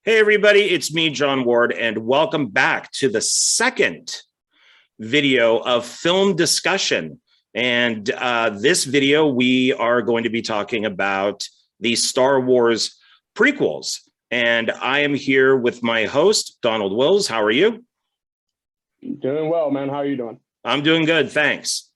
Hey everybody, it's me, John Ward, and welcome back to the second video of film discussion. And this video, we are going to be talking about the Star Wars prequels. And I am here with my host, Donald Wills. How are you? Doing well, man. How are you doing? I'm doing good, thanks.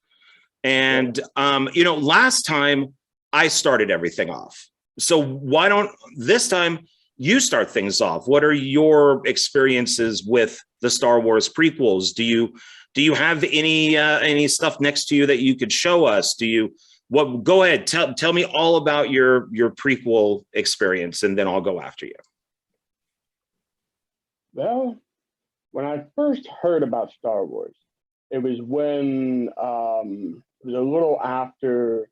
And, last time I started everything off. So why don't this time you start things off? What are your experiences with the Star Wars prequels? Do you have any stuff next to you that you could show us? Go ahead, tell me all about your prequel experience, and then I'll go after you. Well, when I first heard about Star Wars, it was when it was a little after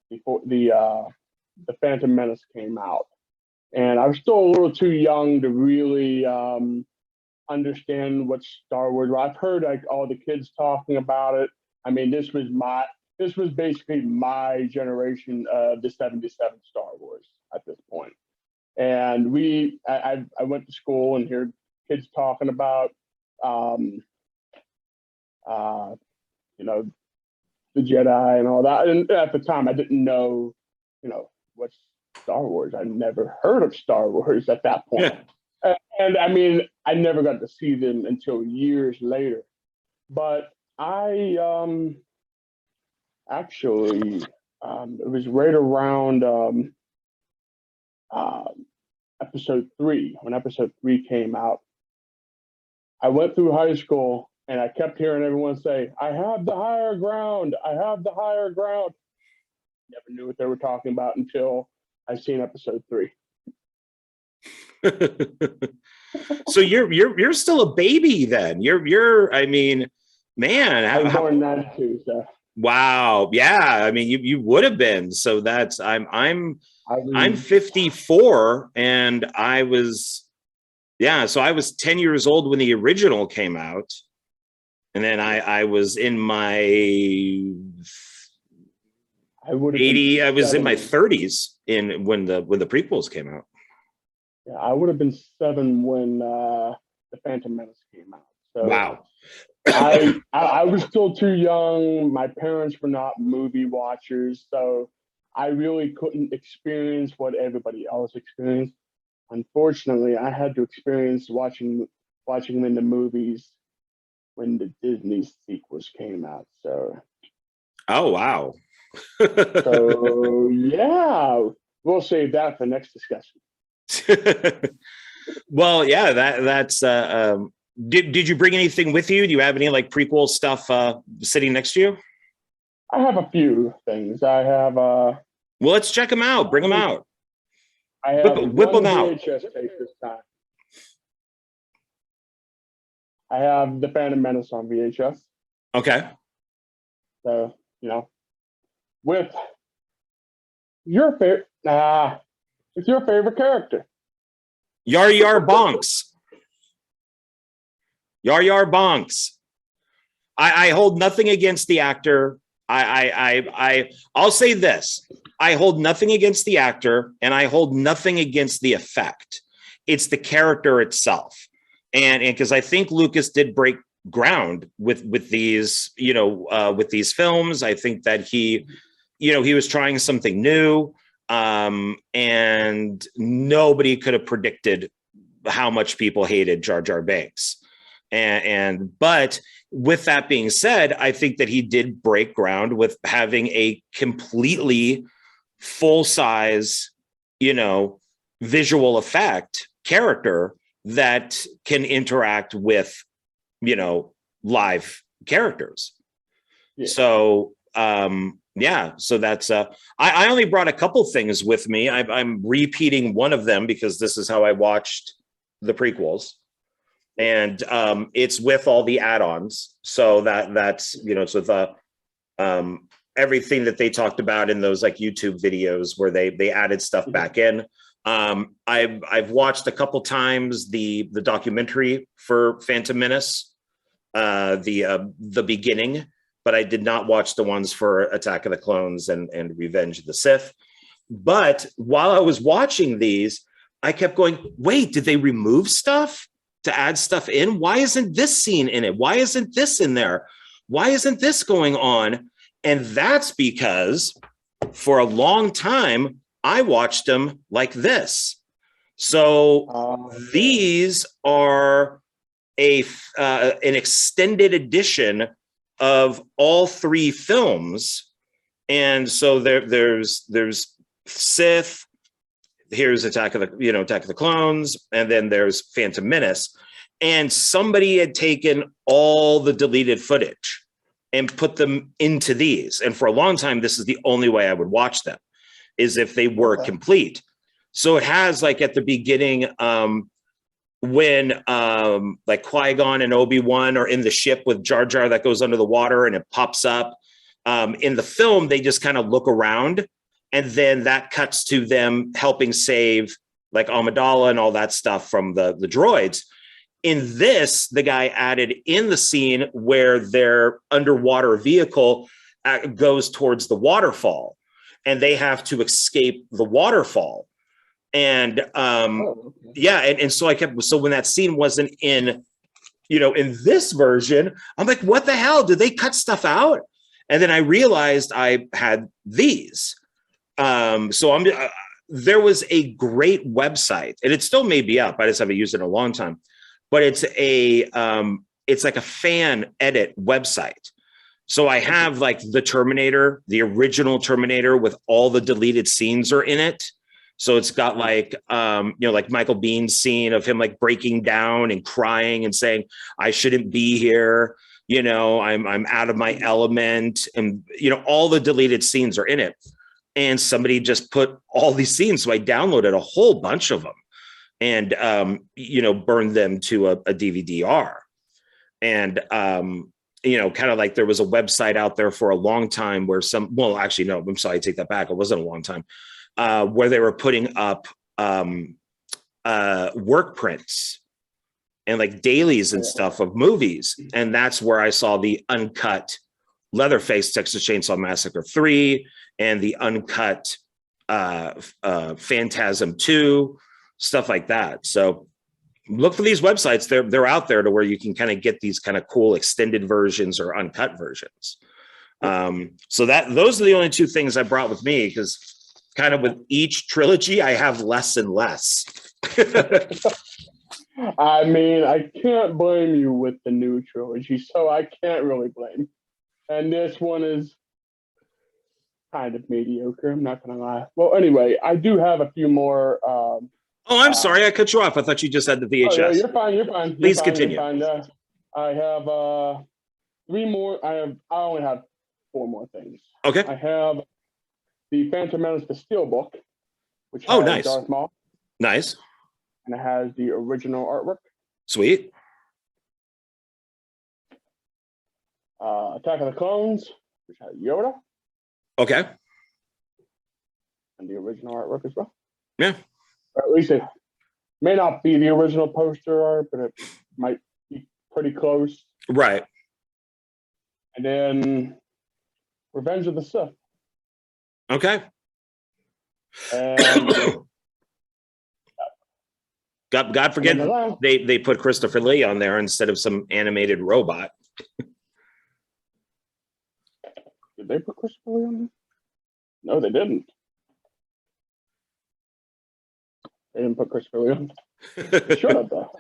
before the Phantom Menace came out. And I was still a little too young to really understand what Star Wars was. I've heard like all the kids talking about it. I mean, this was basically my generation of the 77 Star Wars at this point. And I went to school and heard kids talking about the Jedi and all that. And at the time I didn't know, what's Star Wars. I'd never heard of Star Wars at that point. Yeah. And I mean, I never got to see them until years later. But I actually, it was right around episode 3, when episode 3 came out. I went through high school and I kept hearing everyone say, "I have the higher ground. I have the higher ground." Never knew what they were talking about until I seen episode 3. So you're still a baby then. I mean, man. I was born in 92, so. Wow. Yeah. I mean, you would have been. So that's I'm 54, and I was 10 years old when the original came out, and then I was in my I was in my 30s when the prequels came out. Yeah, I would have been 7 when the Phantom Menace came out. So wow. I was still too young. My parents were not movie watchers, so I really couldn't experience what everybody else experienced. Unfortunately, I had to experience watching them in the movies when the Disney sequels came out. So. Oh wow. So yeah, we'll save that for next discussion. Well, yeah, that's did you bring anything with you? Do you have any like prequel stuff sitting next to you? I have a few things. I have well, let's check them out. Bring them out. I have whip them out. VHS tape this time. I have the Phantom Menace on VHS. Okay. So, with your favorite character, Yar Yar Bonks. Yar Yar Bonks. I hold nothing against the actor. I'll say this. I hold nothing against the actor, and I hold nothing against the effect. It's the character itself. And because I think Lucas did break ground with these, with these films. I think that he was trying something new, and nobody could have predicted how much people hated Jar Jar Binks. But with that being said, I think that he did break ground with having a completely full-size, visual effect character that can interact with, live characters. Yeah. So, so that's I only brought a couple things with me. I'm repeating one of them because this is how I watched the prequels, and it's with all the add-ons. So that's it's with everything that they talked about in those like YouTube videos where they added stuff back in. I've watched a couple times the documentary for Phantom Menace, the beginning, but I did not watch the ones for Attack of the Clones and Revenge of the Sith. But while I was watching these, I kept going, wait, did they remove stuff to add stuff in? Why isn't this scene in it? Why isn't this in there? Why isn't this going on? And that's because for a long time, I watched them like this. So these are an extended edition of all three films. And so there's Sith, here's Attack of the Clones, and then there's Phantom Menace. And somebody had taken all the deleted footage and put them into these. And for a long time, this is the only way I would watch them, is if they were complete. So it has, like, at the beginning, when like Qui-Gon and Obi-Wan are in the ship with Jar Jar that goes under the water and it pops up. In the film, they just kind of look around, and then that cuts to them helping save like Amidala and all that stuff from the droids. In this, the guy added in the scene where their underwater vehicle goes towards the waterfall, and they have to escape the waterfall. And and so when that scene wasn't in this version, I'm like, what the hell? Did they cut stuff out? And then I realized I had these. There was a great website, and it still may be up. I just haven't used it in a long time. But it's like a fan edit website. So I have like the Terminator, the original Terminator with all the deleted scenes are in it. So it's got like, like Michael Bihn's scene of him like breaking down and crying and saying, I shouldn't be here. I'm out of my element. And, all the deleted scenes are in it. And somebody just put all these scenes. So I downloaded a whole bunch of them and, burned them to a DVD-R. And, kind of like there was a website out there for a long time where no, I'm sorry, I take that back. It wasn't a long time. Where they were putting up work prints and like dailies and stuff of movies. And that's where I saw the uncut Leatherface Texas Chainsaw Massacre 3 and the uncut Phantasm 2, stuff like that. So look for these websites. They're out there to where you can kind of get these kind of cool extended versions or uncut versions. So those are the only two things I brought with me, because kind of with each trilogy, I have less and less. I mean, I can't blame you with the new trilogy, so I can't really blame. And this one is kind of mediocre, I'm not going to lie. Well, anyway, I do have a few more. I'm sorry, I cut you off. I thought you just had the VHS. Oh, no, you're fine. Please continue. I have three more. I only have four more things. Okay. I have the Phantom Menace, the Steelbook, which has nice. Darth Maul. Nice. And it has the original artwork. Sweet. Attack of the Clones, which has Yoda. Okay. And the original artwork as well. Yeah. Or at least it may not be the original poster art, but it might be pretty close. Right. And then Revenge of the Sith. Okay. And God forget they put Christopher Lee on there instead of some animated robot. Did they put Christopher Lee on there? No, they didn't. They didn't put Christopher Lee on there. Should have, though.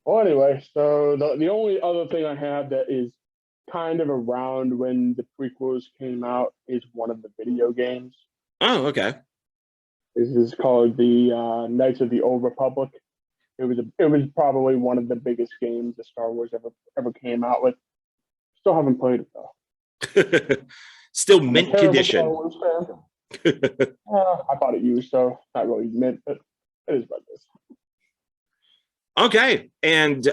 Well, anyway, so the only other thing I have that is kind of around when the prequels came out is one of the video games. Oh, okay. This is called the Knights of the Old Republic. It was probably one of the biggest games that Star Wars ever came out with. Still haven't played it though. Still mint condition. I bought it used, so not really mint, but it is what it is. Okay, and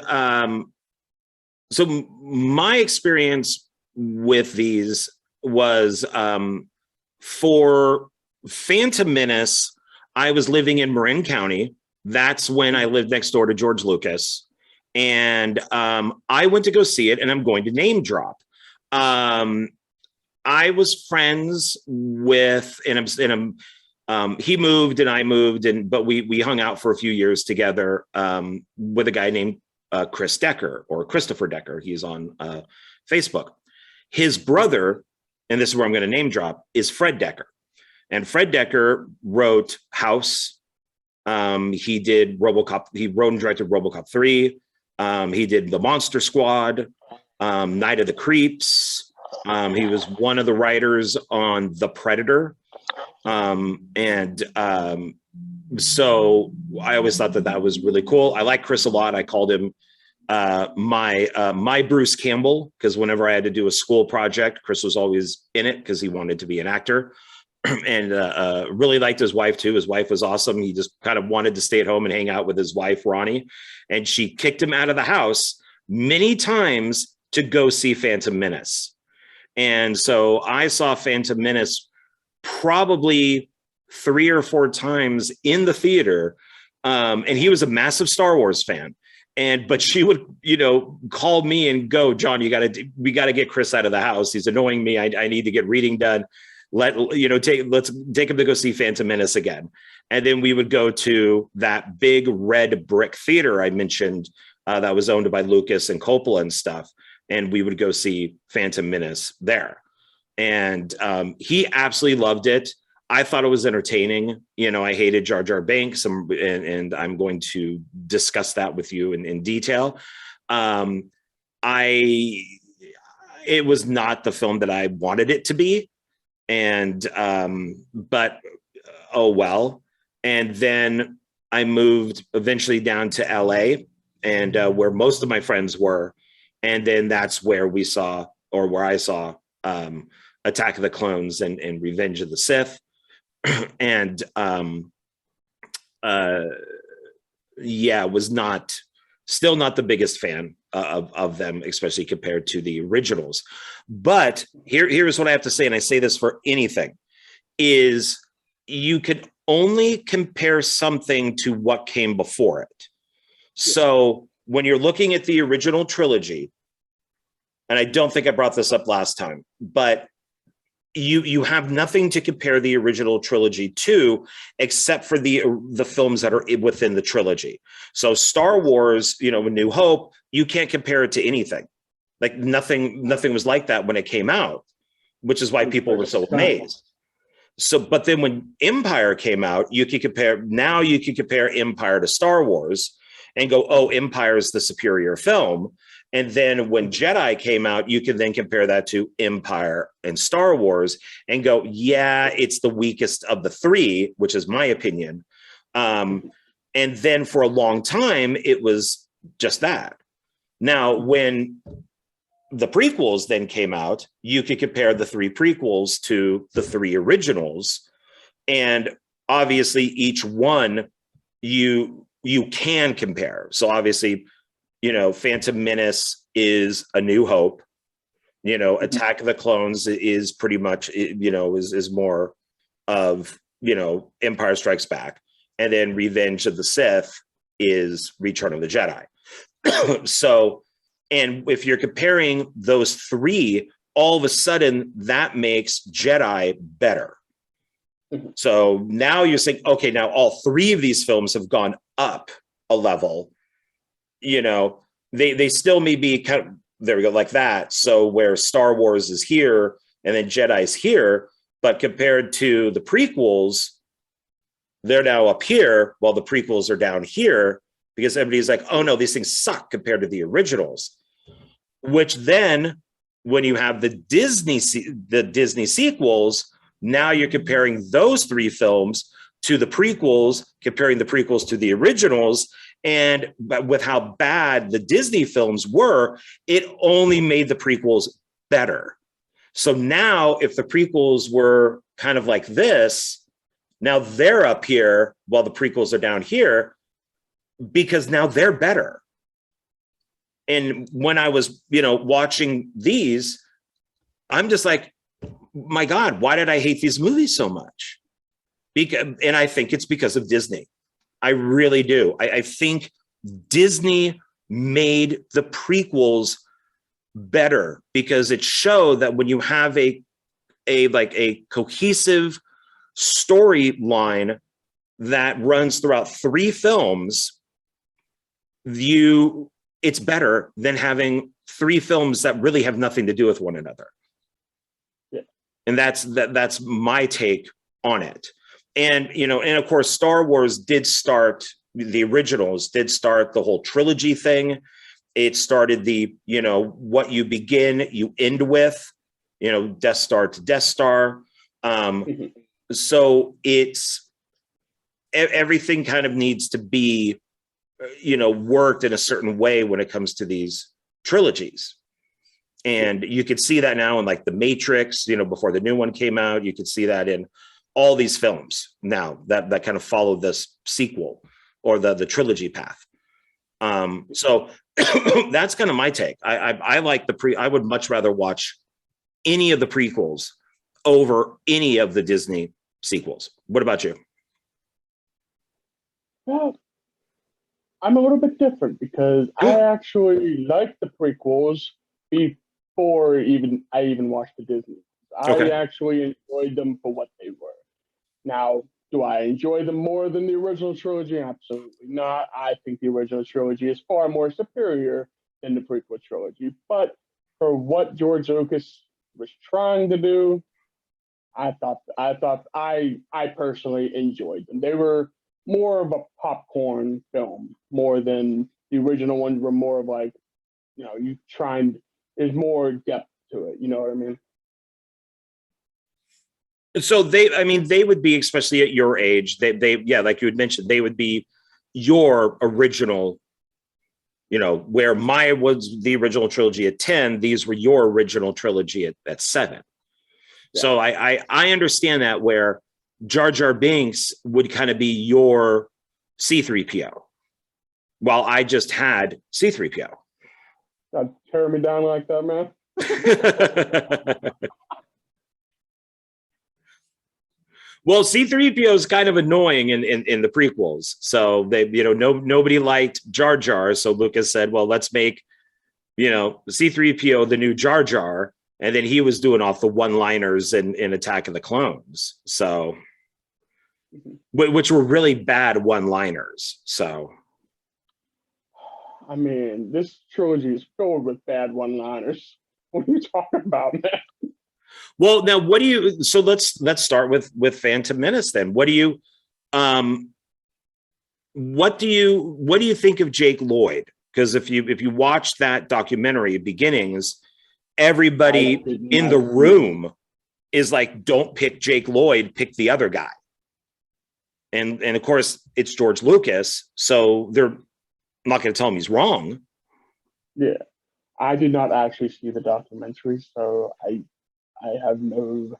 so my experience with these was for Phantom Menace, I was living in Marin County. That's when I lived next door to George Lucas. And I went to go see it, and I'm going to name drop. I was friends with, and He moved and I moved, but we hung out for a few years together with a guy named Chris Decker, or Christopher Decker. He's on Facebook. His brother, and this is where I'm going to name drop, is Fred Decker. And Fred Decker wrote House. He did RoboCop. He wrote and directed RoboCop 3. He did The Monster Squad, Night of the Creeps. He was one of the writers on The Predator. So I always thought that was really cool. I like Chris a lot. I called him my Bruce Campbell, because whenever I had to do a school project, Chris was always in it because he wanted to be an actor. And really liked his wife too. His wife was awesome. He just kind of wanted to stay at home and hang out with his wife, Ronnie. And she kicked him out of the house many times to go see Phantom Menace. And so I saw Phantom Menace probably 3 or 4 times in the theater. And he was a massive Star Wars fan. But she would, call me and go, John, we got to get Chris out of the house. He's annoying me. I need to get reading done. Let's take him to go see Phantom Menace again. And then we would go to that big red brick theater I mentioned that was owned by Lucas and Coppola and stuff. And we would go see Phantom Menace there. And he absolutely loved it. I thought it was entertaining. I hated Jar Jar Binks, and I'm going to discuss that with you in detail. It was not the film that I wanted it to be. But oh well. And then I moved eventually down to LA, and where most of my friends were. And then that's where I saw Attack of the Clones and Revenge of the Sith. And was still not the biggest fan of them, especially compared to the originals. But here's what I have to say, and I say this for anything, is you can only compare something to what came before it. So when you're looking at the original trilogy, and I don't think I brought this up last time, but you have nothing to compare the original trilogy to, except for the films that are within the trilogy. So Star Wars, A New Hope, you can't compare it to anything. Like nothing was like that when it came out, which is why people were so amazed. So, but then when Empire came out, you can compare Empire to Star Wars and go, oh, Empire is the superior film. And then when Jedi came out, you can then compare that to Empire and Star Wars and go, yeah, it's the weakest of the 3, which is my opinion. And then for a long time, it was just that. Now, when the prequels then came out, you could compare the 3 prequels to the 3 originals. And obviously each one you can compare. So obviously, Phantom Menace is A New Hope. Attack of the Clones is pretty much, is more of, Empire Strikes Back. And then Revenge of the Sith is Return of the Jedi. So, and if you're comparing those 3, all of a sudden that makes Jedi better. So now you're saying, okay, now all 3 of these films have gone up a level. They still may be kind of, there we go, like that. So where Star Wars is here and then Jedi's here, but compared to the prequels, they're now up here while the prequels are down here, because everybody's like, oh no, these things suck compared to the originals. Which then when you have the Disney sequels, now you're comparing those 3 films to the prequels, comparing the prequels to the originals. And with how bad the Disney films were, it only made the prequels better. So now if the prequels were kind of like this, now they're up here while the prequels are down here, because now they're better. And when I was, watching these, I'm just like, my God, why did I hate these movies so much? And I think it's because of Disney. I really do. I think Disney made the prequels better because it showed that when you have a cohesive storyline that runs throughout 3 films, it's better than having 3 films that really have nothing to do with one another. Yeah. And that's my take on it. And, you know, and of course, Star Wars did start, the originals did start the whole trilogy thing. It started the, you know, what you begin, you end with, you know, Death Star to Death Star. So it's, everything kind of needs to be, you know, worked in a certain way when it comes to these trilogies. And you could see that now in like The Matrix, you know, before the new one came out. You could see that in all these films now that kind of follow this sequel or the trilogy path. So that's kind of my take. I like I would much rather watch any of the prequels over any of the Disney sequels. What about you? Well, I'm a little bit different because I actually liked the prequels before I even watched the Disney. I actually enjoyed them for what they were. Now, do I enjoy them more than the original trilogy? Absolutely not. I think the original trilogy is far more superior than the prequel trilogy. But for what George Lucas was trying to do, I personally enjoyed them. They were more of a popcorn film, more than the original ones were more of like, you know, there's more depth to it. You know what I mean? So they would be, especially at your age, yeah, like you had mentioned, they would be your original, you know, where mine was the original trilogy at 10, these were your original trilogy at 7. Yeah. So I understand that, where Jar Jar Binks would kind of be your C-3PO, while I just had C-3PO. Not tear me down like that, man. Well, C-3PO is kind of annoying in the prequels. So they, you know, nobody liked Jar Jar. So Lucas said, well, let's make, you know, C-3PO the new Jar Jar. And then he was doing off the one-liners in Attack of the Clones. So, which were really bad one-liners. So, I mean, this trilogy is filled with bad one-liners. What are you talking about, man? Well, now so let's start with Phantom Menace then. What do you think of Jake Lloyd? Because if you watch that documentary, Beginnings, everybody in the room is like, don't pick Jake Lloyd, pick the other guy. And of course it's George Lucas, so they're not going to tell him he's wrong. Yeah, I did not actually see the documentary, so I have no.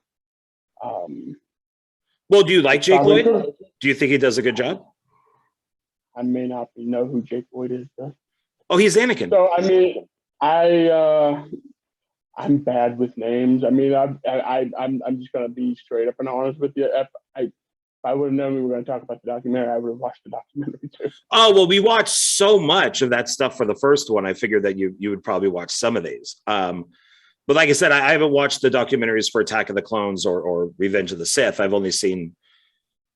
Well, do you like Jake Lloyd? Do you think he does a good job? I may not know who Jake Lloyd is, though. Oh, he's Anakin. So I mean, I'm bad with names. I mean, I'm just gonna be straight up and honest with you. If I would have known we were going to talk about the documentary, I would have watched the documentary too. Oh, well, we watched so much of that stuff for the first one. I figured that you would probably watch some of these. But like I said, I haven't watched the documentaries for Attack of the Clones or Revenge of the Sith. I've only seen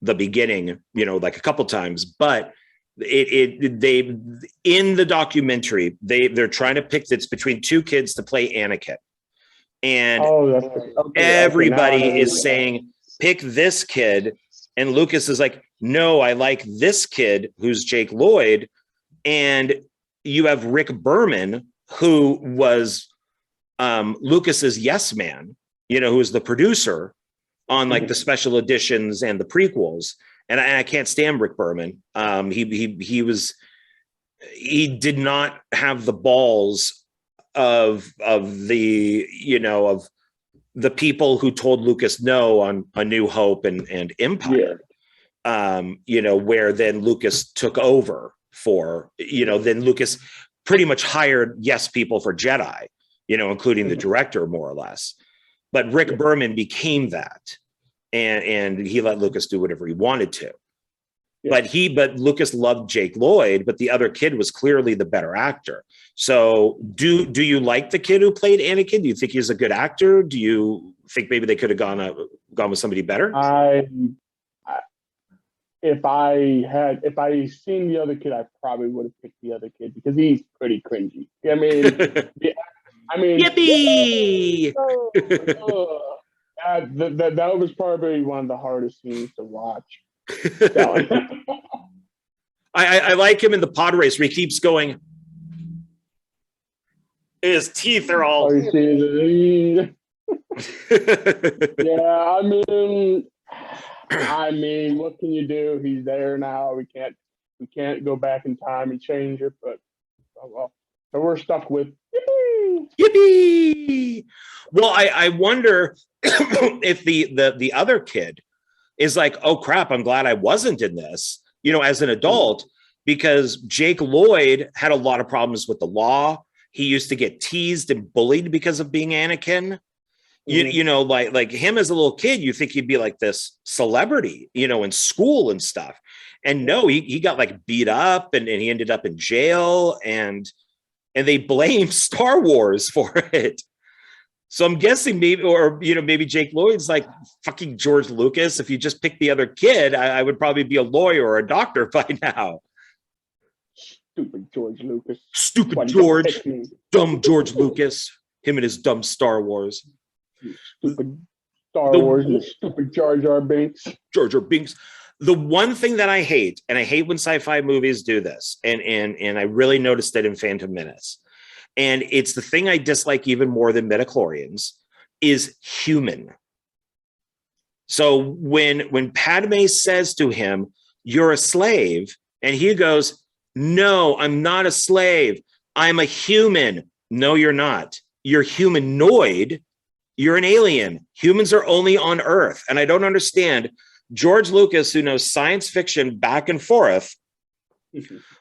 the beginning, you know, like a couple times. But they in the documentary, they're trying to pick, it's between 2 kids to play Anakin. And everybody is saying, pick this kid. And Lucas is like, no, I like this kid who's Jake Lloyd. And you have Rick Berman, who was Lucas's yes man, you know, who was the producer on like the special editions and the prequels. And I can't stand Rick Berman. He did not have the balls of the, you know, of the people who told Lucas no on A New Hope and Empire. Yeah. You know, where then Lucas took over for, you know, then Lucas pretty much hired yes people for Jedi, you know, including the director more or less. But Rick Berman became that, and he let Lucas do whatever he wanted to. Yeah. But Lucas loved Jake Lloyd, but the other kid was clearly the better actor. So do you like the kid who played Anakin? Do you think he's a good actor? Do you think maybe they could have gone Gone with somebody better? I if I seen the other kid, I probably would have picked the other kid because he's pretty cringy. I mean, yeah, I mean, Yippee! that was probably one of the hardest scenes to watch. So, I like him in the pod race where he keeps going. His teeth are all. oh, you see, yeah, I mean, what can you do? He's there now. We can't go back in time and change it, but oh well. So we're stuck with yippee. Yippee! Well, I wonder if the other kid is like, oh crap, I'm glad I wasn't in this, as an adult, because Jake Lloyd had a lot of problems with the law. He used to get teased and bullied because of being Anakin. Like him as a little kid, you think he'd be like this celebrity, in school and stuff. And no, he got like beat up and he ended up in jail and they blame Star Wars for it. So I'm guessing maybe Jake Lloyd's like fucking George Lucas. If you just pick the other kid, I would probably be a lawyer or a doctor by now. Stupid George Lucas. Stupid George. Dumb George Lucas. Him and his dumb Star Wars. Stupid Star Wars and stupid Jar Jar Binks. Jar Jar Binks. The one thing that I hate, and I hate when sci-fi movies do this, and I really noticed it in Phantom Menace, and it's the thing I dislike even more than midichlorians, is human. So when Padme says to him, "You're a slave," and he goes, "No, I'm not a slave. I'm a human." No, you're not. You're humanoid. You're an alien. Humans are only on Earth. And I don't understand George Lucas, who knows science fiction back and forth.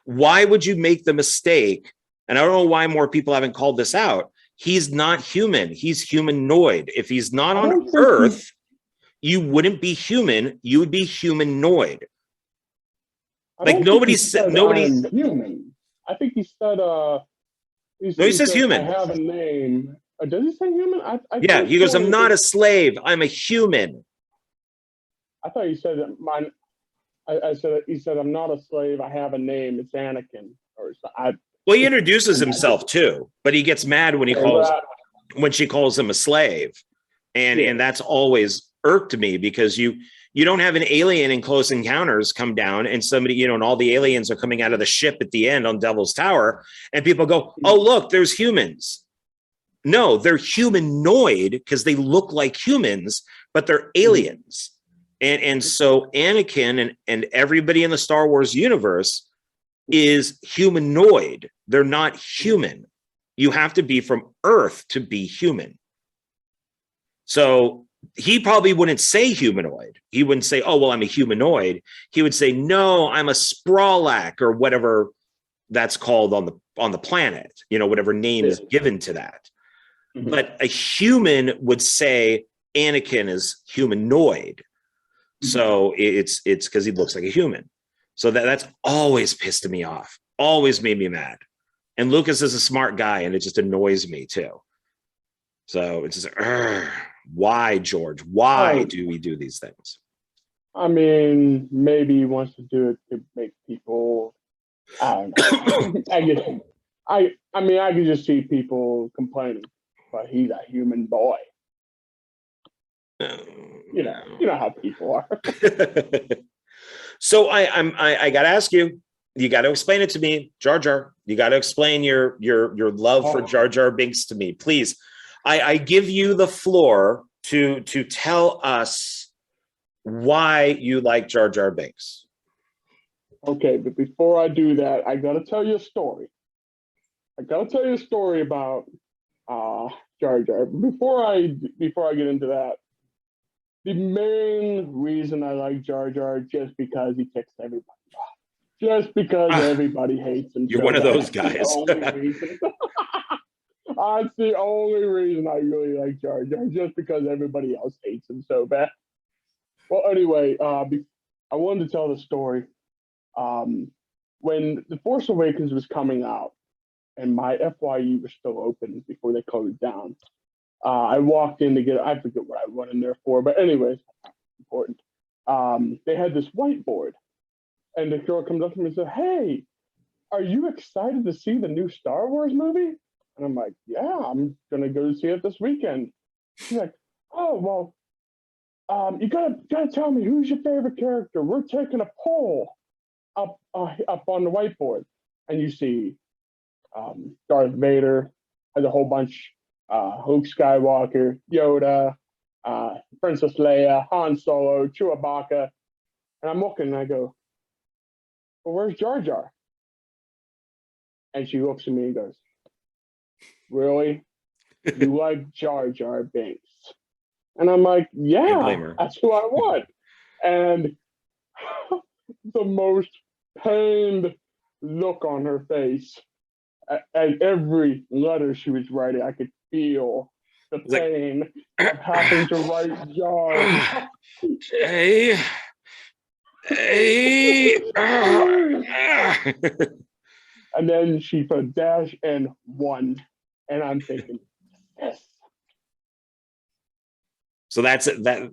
Why would you make the mistake? And I don't know why more people haven't called this out. He's not human. He's humanoid. If he's not on Earth, you wouldn't be human. You would be humanoid. Like nobody said human. I think he said he says human. I have a name. Does he say human? Yeah, he goes, "I'm not a slave. I'm a human." I thought he said that mine. He said, "I'm not a slave. I have a name. It's Anakin." Well, he introduces himself too, but he gets mad when she calls him a slave, and that's always irked me because you don't have an alien in Close Encounters come down and somebody, and all the aliens are coming out of the ship at the end on Devil's Tower, and people go, "Oh, look, there's humans." No, they're humanoid because they look like humans, but they're aliens. And so Anakin and everybody in the Star Wars universe is humanoid. They're not human. You have to be from Earth to be human. So he probably wouldn't say humanoid. He wouldn't say, "Oh, well, I'm a humanoid." He would say, "No, I'm a Sprawlak," or whatever that's called on the planet, whatever name is given to that. Mm-hmm. But a human would say Anakin is humanoid. Mm-hmm. So it's because he looks like a human. So that's always pissed me off, always made me mad. And Lucas is a smart guy, and it just annoys me too. So it's just, why, George? Why do we do these things? I mean, maybe he wants to do it to make people. I don't know. I can just see people complaining, but he's a human boy. You know how people are. So I got to ask you. You got to explain it to me, Jar Jar. You got to explain your love for Jar Jar Binks to me, please. I give you the floor to tell us why you like Jar Jar Binks. Okay, but before I do that, I got to tell you a story. About Jar Jar. Before I get into that, the main reason I like Jar Jar is just because he ticks everybody off. Just because everybody hates him. You're one of those guys. That's the only reason I really like Jar Jar, just because everybody else hates him so bad. Well, anyway, I wanted to tell the story. When The Force Awakens was coming out, and my FYE was still open before they closed down, I walked in to get, I forget what I went in there for, but anyways, important. They had this whiteboard, and the girl comes up to me and said, "Hey, are you excited to see the new Star Wars movie?" And I'm like, "Yeah, I'm gonna go see it this weekend." She's like, "Oh, well, you gotta tell me, who's your favorite character? We're taking a poll up on the whiteboard." And you see Darth Vader has a whole bunch, Luke Skywalker, Yoda, Princess Leia, Han Solo, Chewbacca. And I'm looking and I go, "Well, where's Jar Jar?" And she looks at me and goes, "Really? You like Jar Jar Binks?" And I'm like, Can't blame "Yeah, her. that's who I want." And the most pained look on her face at every letter she was writing, I could feel the pain of having to write Jar. Hey, hey. And then she put dash and one. And I'm thinking, yes. So that's that.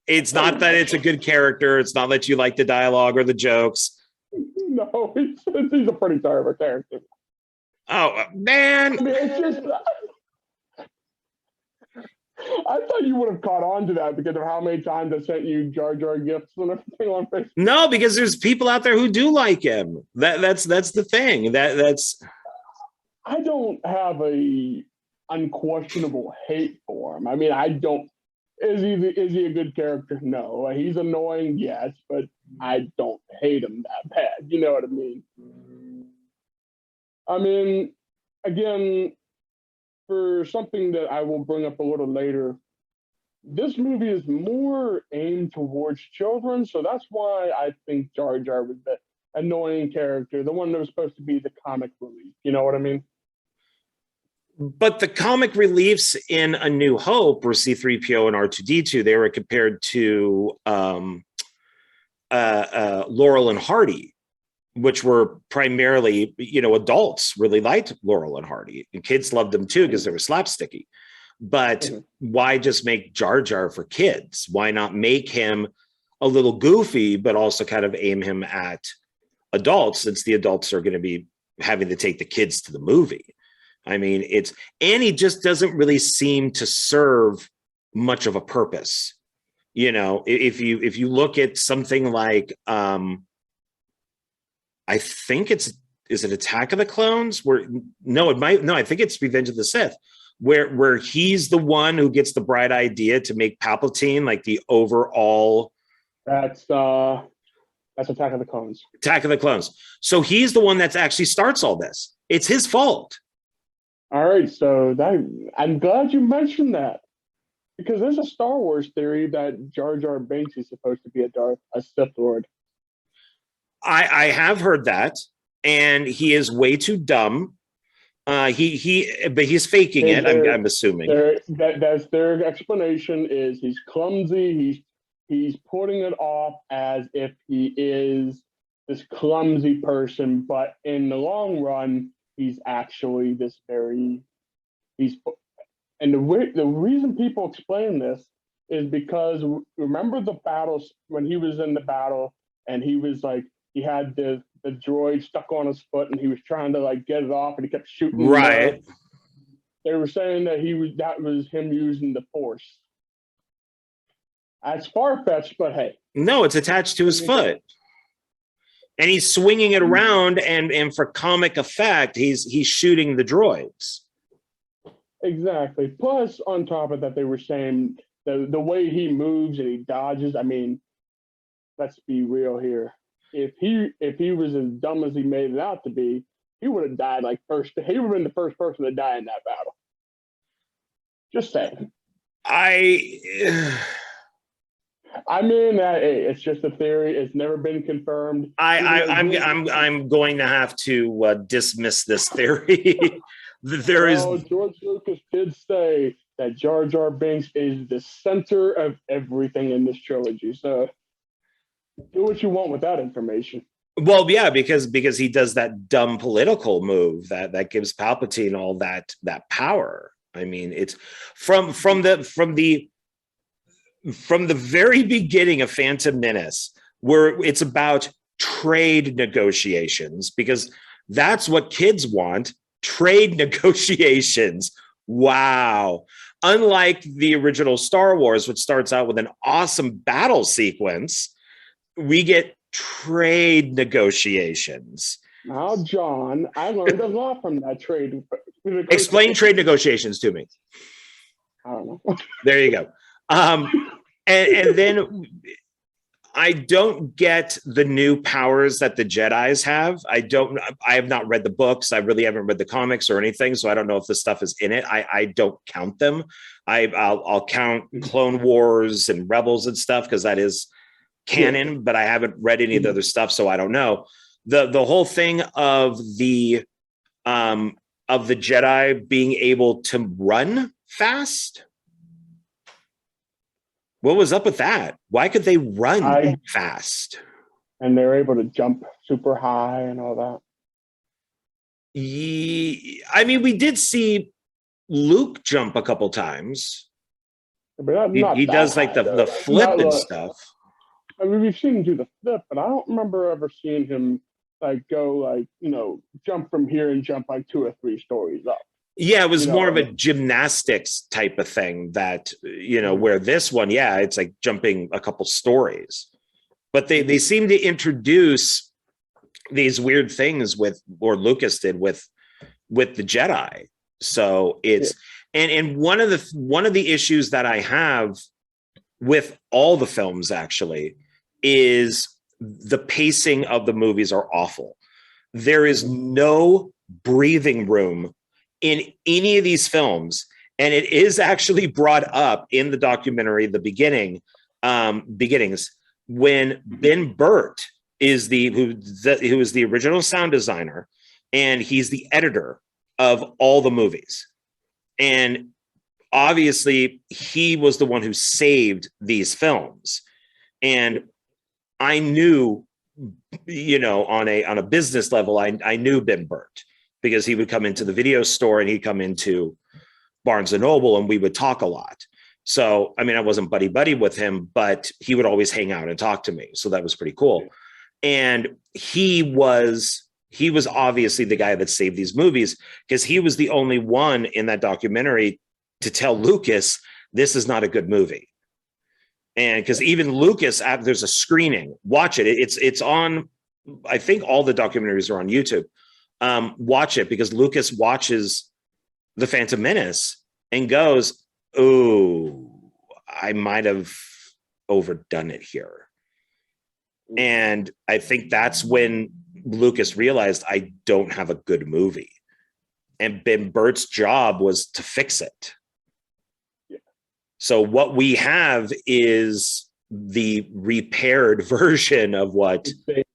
It's not that it's a good character. It's not that you like the dialogue or the jokes. No, he's a pretty terrible character. Oh, man. I mean, it's just, I thought you would have caught on to that because of how many times I sent you Jar Jar gifts and everything on Facebook. No, because there's people out there who do like him. That's the thing. That's. I don't have a unquestionable hate for him. I mean, I don't. Is he a good character? No. He's annoying, yes, but I don't hate him that bad. You know what I mean? I mean, again, for something that I will bring up a little later, this movie is more aimed towards children, so that's why I think Jar Jar was the annoying character, the one that was supposed to be the comic relief. You know what I mean? But the comic reliefs in A New Hope were C-3PO and R2-D2. They were compared to Laurel and Hardy, which were primarily, adults really liked Laurel and Hardy, and kids loved them too because they were slapsticky. But why just make Jar Jar for kids? Why not make him a little goofy, but also kind of aim him at adults, since the adults are going to be having to take the kids to the movie? I mean, and he just doesn't really seem to serve much of a purpose. If you look at something like, I think is it Attack of the Clones? I think it's Revenge of the Sith, where he's the one who gets the bright idea to make Palpatine like the overall. That's Attack of the Clones. Attack of the Clones. So he's the one that actually starts all this. It's his fault. All right, so I'm glad you mentioned that, because there's a Star Wars theory that Jar Jar Binks is supposed to be a Sith Lord. I have heard that, and he is way too dumb. But he's faking it. I'm assuming that's their explanation. Is he's clumsy? He's putting it off as if he is this clumsy person, but in the long run, he's actually this and the reason people explain this is because remember the battles when he was in the battle and he was like, he had the droid stuck on his foot and he was trying to like get it off and he kept shooting. Right. They were saying that was him using the Force. That's far-fetched, but hey. No, it's attached to his foot. And he's swinging it around, and for comic effect, he's shooting the droids. Exactly. Plus, on top of that, they were saying the way he moves and he dodges. I mean, let's be real here. If he was as dumb as he made it out to be, he would have died like first. He would have been the first person to die in that battle. Just saying. I mean, it's just a theory. It's never been confirmed. I'm going to have to dismiss this theory. George Lucas did say that Jar Jar Binks is the center of everything in this trilogy. So do what you want with that information. Well, yeah, because he does that dumb political move that gives Palpatine all that power. I mean, it's from the very beginning of Phantom Menace, where it's about trade negotiations, because that's what kids want, trade negotiations. Wow. Unlike the original Star Wars, which starts out with an awesome battle sequence, we get trade negotiations. Now, John, I learned a lot from that trade. Explain trade negotiations to me. I don't know. There you go. And then I don't get the new powers that the Jedis have. I have not read the books. I really haven't read the comics or anything, so I don't know if the stuff is in it. I don't count them. I'll count Clone Wars and Rebels and stuff because that is canon, but I haven't read any of the other stuff, so I don't know. The whole thing of the Jedi being able to run fast. What was up with that? Why could they run fast? And they're able to jump super high and all that. I mean, we did see Luke jump a couple times. But he does like the flip and stuff. I mean, we've seen him do the flip, but I don't remember ever seeing him like go like, jump from here and jump like 2 or 3 stories up. Yeah, it was more of a gymnastics type of thing that, where this one, it's like jumping a couple stories. But they seem to introduce these weird things Lucas did with the Jedi. So it's and one of the issues that I have with all the films actually is the pacing of the movies are awful. There is no breathing room in any of these films, and it is actually brought up in the documentary, the beginnings, when Ben Burt is who is the original sound designer, and he's the editor of all the movies, and obviously he was the one who saved these films. And I knew, on a business level, I knew Ben Burt, because he would come into the video store and he'd come into Barnes and Noble and we would talk a lot. So, I mean, I wasn't buddy with him, but he would always hang out and talk to me. So that was pretty cool. And he was obviously the guy that saved these movies, because he was the only one in that documentary to tell Lucas, this is not a good movie. And because even Lucas, there's a screening, watch it. It's on, I think all the documentaries are on YouTube. Watch it, because Lucas watches The Phantom Menace and goes, "Oh, I might have overdone it here." And I think that's when Lucas realized, I don't have a good movie. And Ben Burt's job was to fix it. Yeah. So what we have is the repaired version of what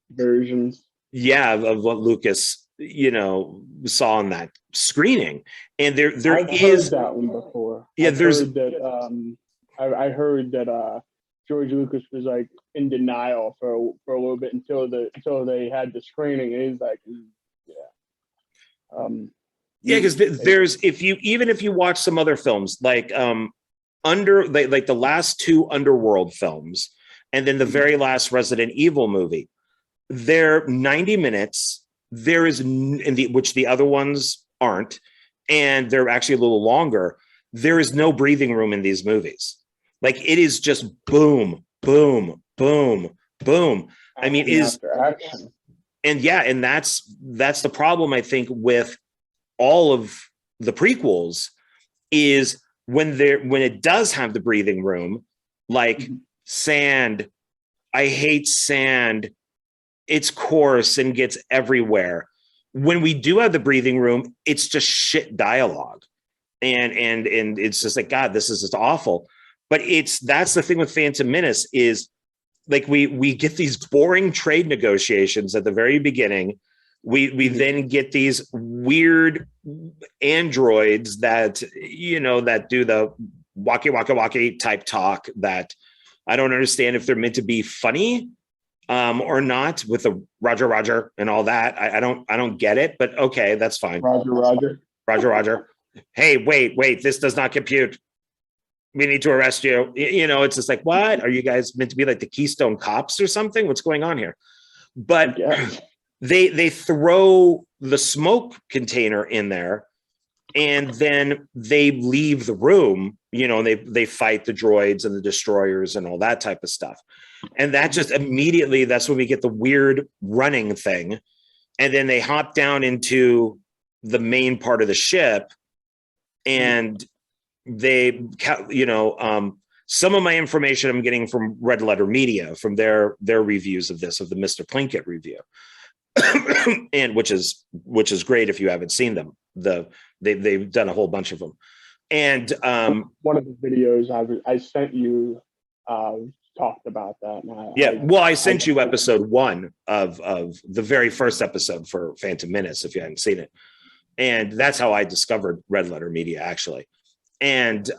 versions. Yeah, of what Lucas saw in that screening. And there I've is heard that one before. Yeah, I heard that George Lucas was like in denial for a little bit until they had the screening, and he's like, because there's if you watch some other films like like the last 2 Underworld films, and then the very last Resident Evil movie, they're 90 minutes. There is, which the other ones aren't, and they're actually a little longer. There is no breathing room in these movies. Like, it is just boom, boom, boom, boom. I mean, and that's the problem, I think, with all of the prequels, is when it does have the breathing room, like sand. I hate sand. It's coarse and gets everywhere. When we do have the breathing room, it's just shit dialogue. And it's just like, God, this is just awful. But that's the thing with Phantom Menace, is like we get these boring trade negotiations at the very beginning. We then get these weird androids that that do the walkie type talk that I don't understand if they're meant to be funny or not, with the Roger and all that. I don't get it, but okay, that's fine. Roger. hey, wait, this does not compute. We need to arrest you. You know, it's just like, what? Are you guys meant to be like the Keystone Cops or something? What's going on here? But they throw the smoke container in there, and then they leave the room, you know, and they fight the droids and the destroyers and all that type of stuff. And that just immediately, that's when we get the weird running thing. And then they hop down into the main part of the ship, and they, you know, some of my information I'm getting from Red Letter Media, from their reviews of this, of the Mr. Plinkett review. And which is great if you haven't seen them. They've done a whole bunch of them. And one of the videos I sent you talked about that. And I sent you episode 1 of the very first episode for Phantom Menace, if you hadn't seen it. And that's how I discovered Red Letter Media, actually. And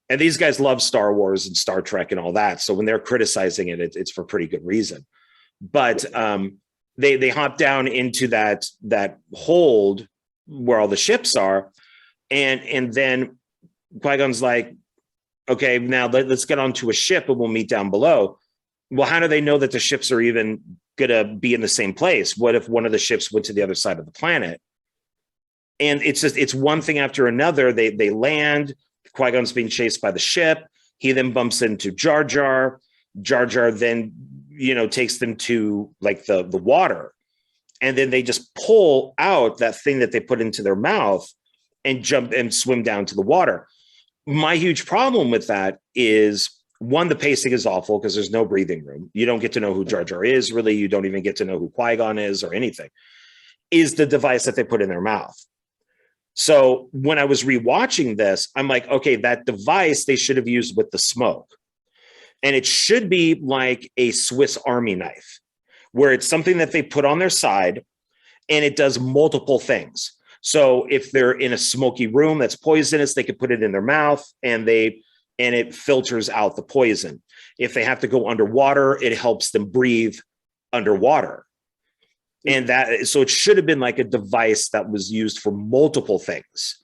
these guys love Star Wars and Star Trek and all that. So when they're criticizing it, it's for pretty good reason. But they hop down into that hold where all the ships are, and then Qui-Gon's like, okay, now let's get onto a ship and we'll meet down below. Well, how do they know that the ships are even gonna be in the same place? What if one of the ships went to the other side of the planet? And it's one thing after another. They land. Qui-Gon's being chased by the ship. He then bumps into Jar Jar. Jar Jar then, you know, takes them to like the water, and then they just pull out that thing that they put into their mouth and jump and swim down to the water. My huge problem with that is, one, the pacing is awful because there's no breathing room. You don't get to know who Jar Jar is, really. You don't even get to know who Qui-Gon is or anything. Is the device that they put in their mouth. So when I was rewatching this, I'm like, okay, that device they should have used with the smoke. And it should be like a Swiss Army knife, where it's something that they put on their side and it does multiple things. So if they're in a smoky room that's poisonous, they could put it in their mouth and it filters out the poison. If they have to go underwater, it helps them breathe underwater. And so it should have been like a device that was used for multiple things.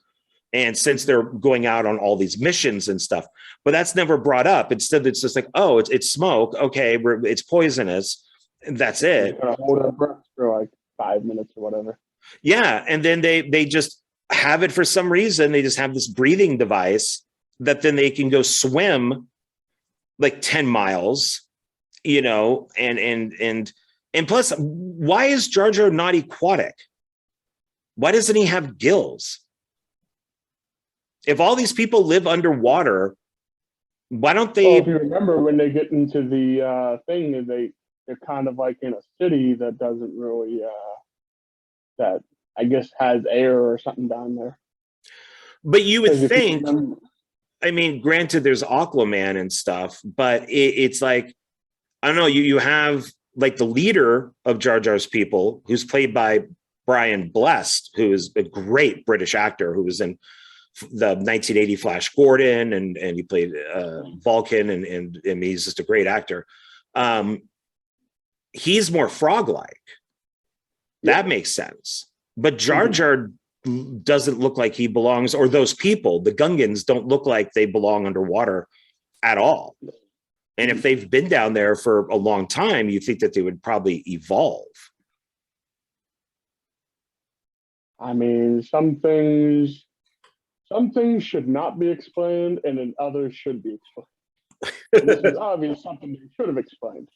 And since they're going out on all these missions and stuff, but that's never brought up. Instead, it's just like, oh, it's smoke. Okay, it's poisonous. That's it. Hold our breath for like 5 minutes or whatever. Yeah, and then they just have it for some reason. They just have this breathing device that then they can go swim like 10 miles, you know, and plus, why is Jar Jar not aquatic? Why doesn't he have gills? If all these people live underwater, why don't they? Well, if you remember, when they get into the thing, they're kind of like in a city that doesn't really, that I guess has air or something down there. But you would think, I mean, granted, there's Aquaman and stuff, but it's like, I don't know, you have like the leader of Jar Jar's people, who's played by Brian Blessed, who is a great British actor who was in the 1980 Flash Gordon, and he played Vulcan, and he's just a great actor. He's more frog-like. That makes sense. But Jar Jar doesn't look like he belongs, or those people, the Gungans, don't look like they belong underwater at all. And if they've been down there for a long time, you think that they would probably evolve. I mean, some things should not be explained, and then others should be explained. And this is obviously something they should have explained.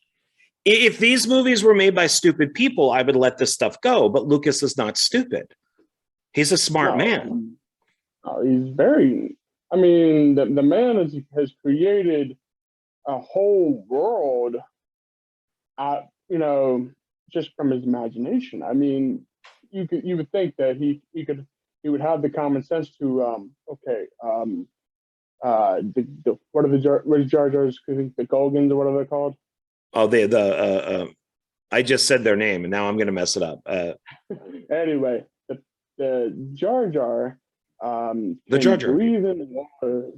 If these movies were made by stupid people, I would let this stuff go. But Lucas is not stupid. He's a smart man. He's very, I mean, the man has created a whole world, you know, just from his imagination. I mean, you would think that he would have the common sense to what is Jar Jar's, I think the Gulgans or whatever they're called. Oh, I just said their name and now I'm going to mess it up. Anyway, the Jar Jar, the Jar Jar breathe in water.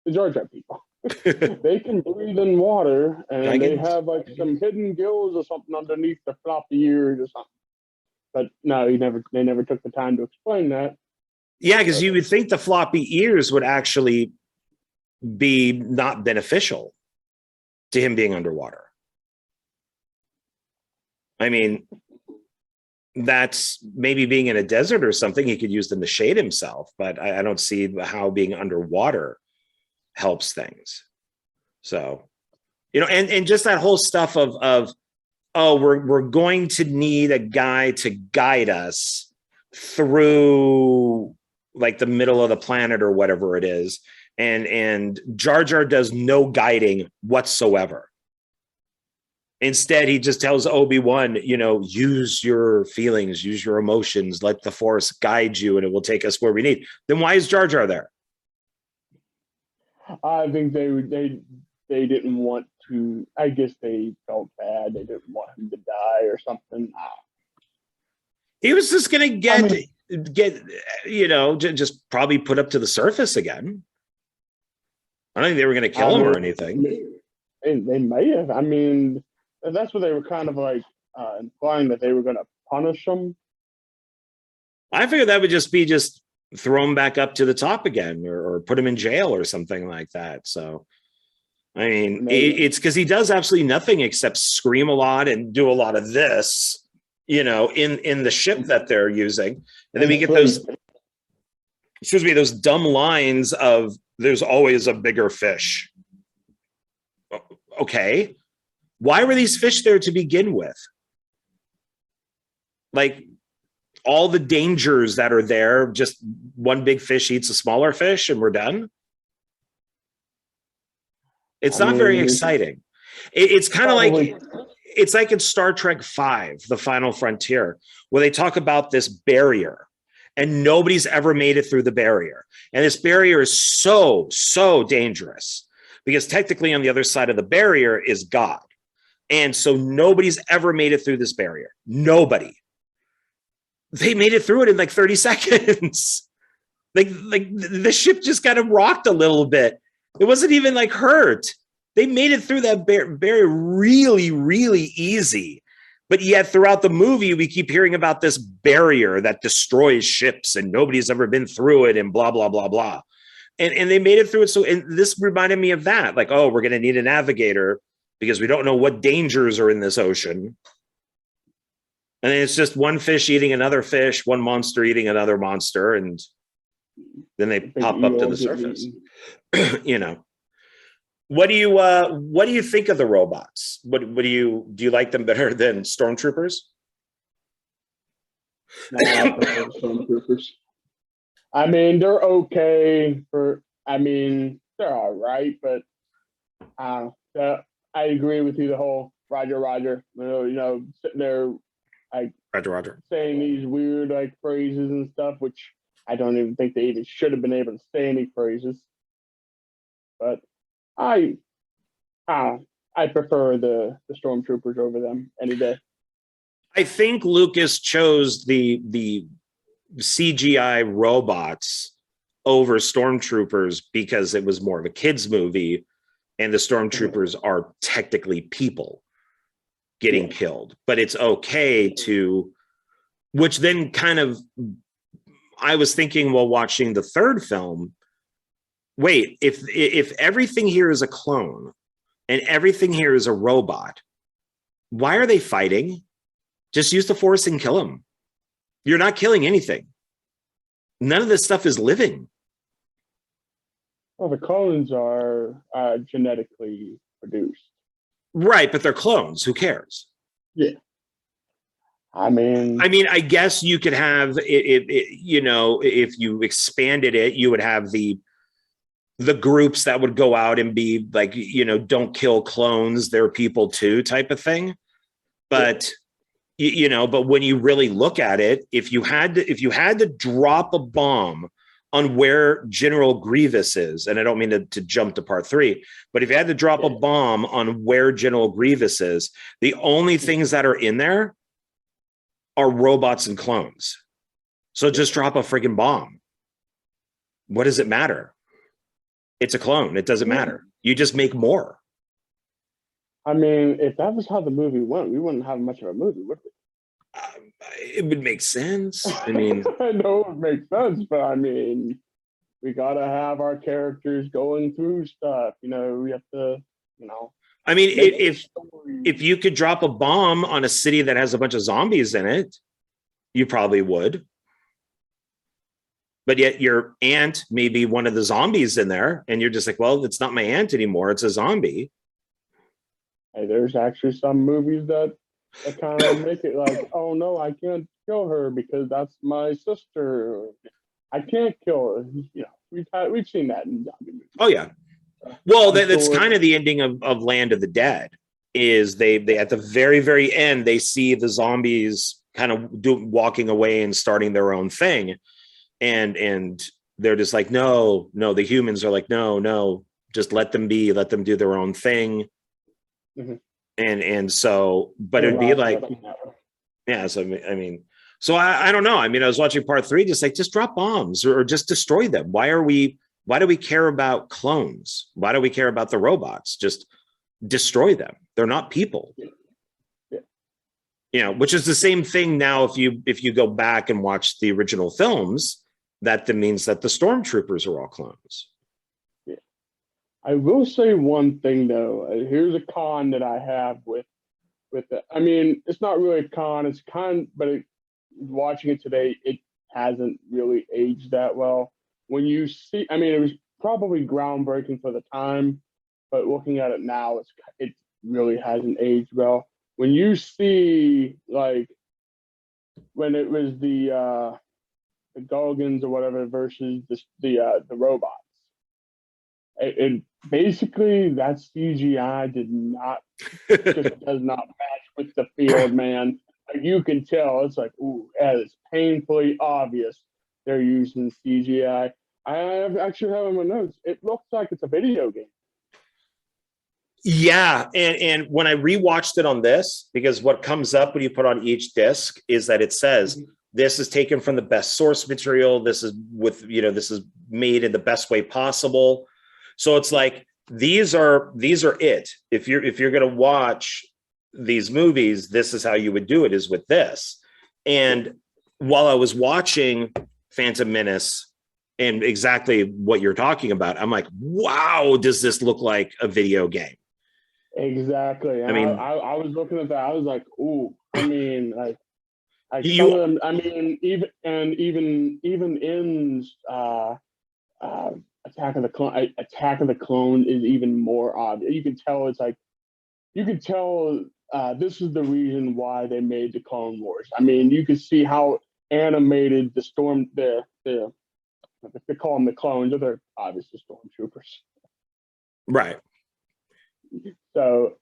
The Jar Jar people. They can breathe in water, and they have like some hidden gills or something underneath the floppy ears or something. But no, they never took the time to explain that. Yeah, because you would think the floppy ears would actually be not beneficial to him being underwater. I mean, that's maybe being in a desert or something. He could use them to shade himself, but I don't see how being underwater helps things. So, and just that whole stuff of oh, we're going to need a guy to guide us through like the middle of the planet or whatever it is. And Jar Jar does no guiding whatsoever. Instead, he just tells Obi-Wan, use your feelings, use your emotions, let the Force guide you, and it will take us where we need. Then why is Jar Jar there? I think they didn't want to. I guess they felt bad. They didn't want him to die or something. He was just going to get just probably put up to the surface again. I don't think they were going to kill him or anything. They may have. I mean, that's what they were kind of like implying, that they were going to punish him. I figured that would just be throw him back up to the top again, or put him in jail or something like that. So, I mean, it's because he does absolutely nothing except scream a lot and do a lot of this, in the ship that they're using. And then we get those dumb lines of, there's always a bigger fish. Okay. Why were these fish there to begin with? Like, all the dangers that are there, just one big fish eats a smaller fish and we're done. It's not very exciting. It's kind of like, it's like in Star Trek V, The Final Frontier, where they talk about this barrier and nobody's ever made it through the barrier. And this barrier is so, so dangerous because technically on the other side of the barrier is God. And so nobody's ever made it through this barrier. Nobody. They made it through it in like 30 seconds. like the ship just kind of rocked a little bit. It wasn't even like hurt. They made it through that barrier really, really easy. But yet throughout the movie, we keep hearing about this barrier that destroys ships and nobody's ever been through it and blah, blah, blah, blah. And they made it through it. So, and this reminded me of that. Like, oh, we're going to need a navigator because we don't know what dangers are in this ocean. And then it's just one fish eating another fish, one monster eating another monster, and then they pop up to the surface. What do you think of the robots? Do you like them better than stormtroopers? No, I prefer stormtroopers. I mean, they're okay they're all right, but I agree with you. The whole Roger, sitting there, Roger. saying these weird phrases and stuff, which I don't even think they even should have been able to say any phrases. But I prefer the stormtroopers over them any day. I think Lucas chose the CGI robots over stormtroopers because it was more of a kids movie, and the stormtroopers are technically people getting killed. But it's okay to, which then kind of, I was thinking while watching the third film, wait, if everything here is a clone and everything here is a robot, why are they fighting? Just use the Force and kill them. You're not killing anything. None of this stuff is living. Well, the clones are genetically produced. Right, but they're clones. Who cares? Yeah. I mean, I guess you could have it, if you expanded it, you would have the groups that would go out and be like, don't kill clones, they're people too, type of thing. But but when you really look at it, if you had to drop a bomb on where General Grievous is, and I don't mean to jump to part 3, but if you had to drop a bomb on where General Grievous is, the only things that are in there are robots and clones. So just drop a freaking bomb. What does it matter? It's a clone. It doesn't matter. You just make more. I mean, if that was how the movie went, we wouldn't have much of a movie, would we? It would make sense. I mean, I know it makes sense, but I mean, we gotta have our characters going through stuff. You know, we have to, you know, I mean, make if you could drop a bomb on a city that has a bunch of zombies in it, you probably would. But yet your aunt may be one of the zombies in there, and you're just like, well, it's not my aunt anymore. It's a zombie. Hey, there's actually some movies that kind of make it like, oh no, I can't kill her because that's my sister. I can't kill her. You know, we've seen that in zombie movies. Oh yeah. Well, that's kind of the ending of Land of the Dead. Is they at the very, very end, they see the zombies kind of walking away and starting their own thing. And they're just like, no, the humans are like, no, just let them be, let them do their own thing. Mm-hmm. And so, but it'd be like, yeah. So I mean, so I don't know. I mean, I was watching part 3, just drop bombs or just destroy them. Why do we care about clones? Why do we care about the robots? Just destroy them. They're not people. Yeah. You know, which is the same thing now. If you go back and watch the original films, that means that the stormtroopers are all clones. Yeah. I will say one thing though. Here's a con that I have with it. I mean, it's not really a con. It's but watching it today, it hasn't really aged that well. When you see, I mean, it was probably groundbreaking for the time, but looking at it now, it really hasn't aged well. When you see like when it was the Gulgans or whatever versus the robots, it basically that CGI just does not match with the field, man. Like, you can tell it's like, ooh, it's painfully obvious they're using CGI. I actually have in my notes. It looks like it's a video game. Yeah, and when I rewatched it on this, because what comes up when you put on each disc is that it says this is taken from the best source material. This is this is made in the best way possible. So it's like these are it. If you're going to watch these movies, this is how you would do it, is with this. And while I was watching Phantom Menace and exactly what you're talking about, I'm like, wow, does this look like a video game? Exactly. And I mean, I was looking at that. I was like, ooh. I mean, like some of them. I mean, even in Attack of the Clone is even more obvious. You can tell it's like this is the reason why they made the Clone Wars. I mean, you can see how animated they call them the clones, or they're obviously stormtroopers. Right. So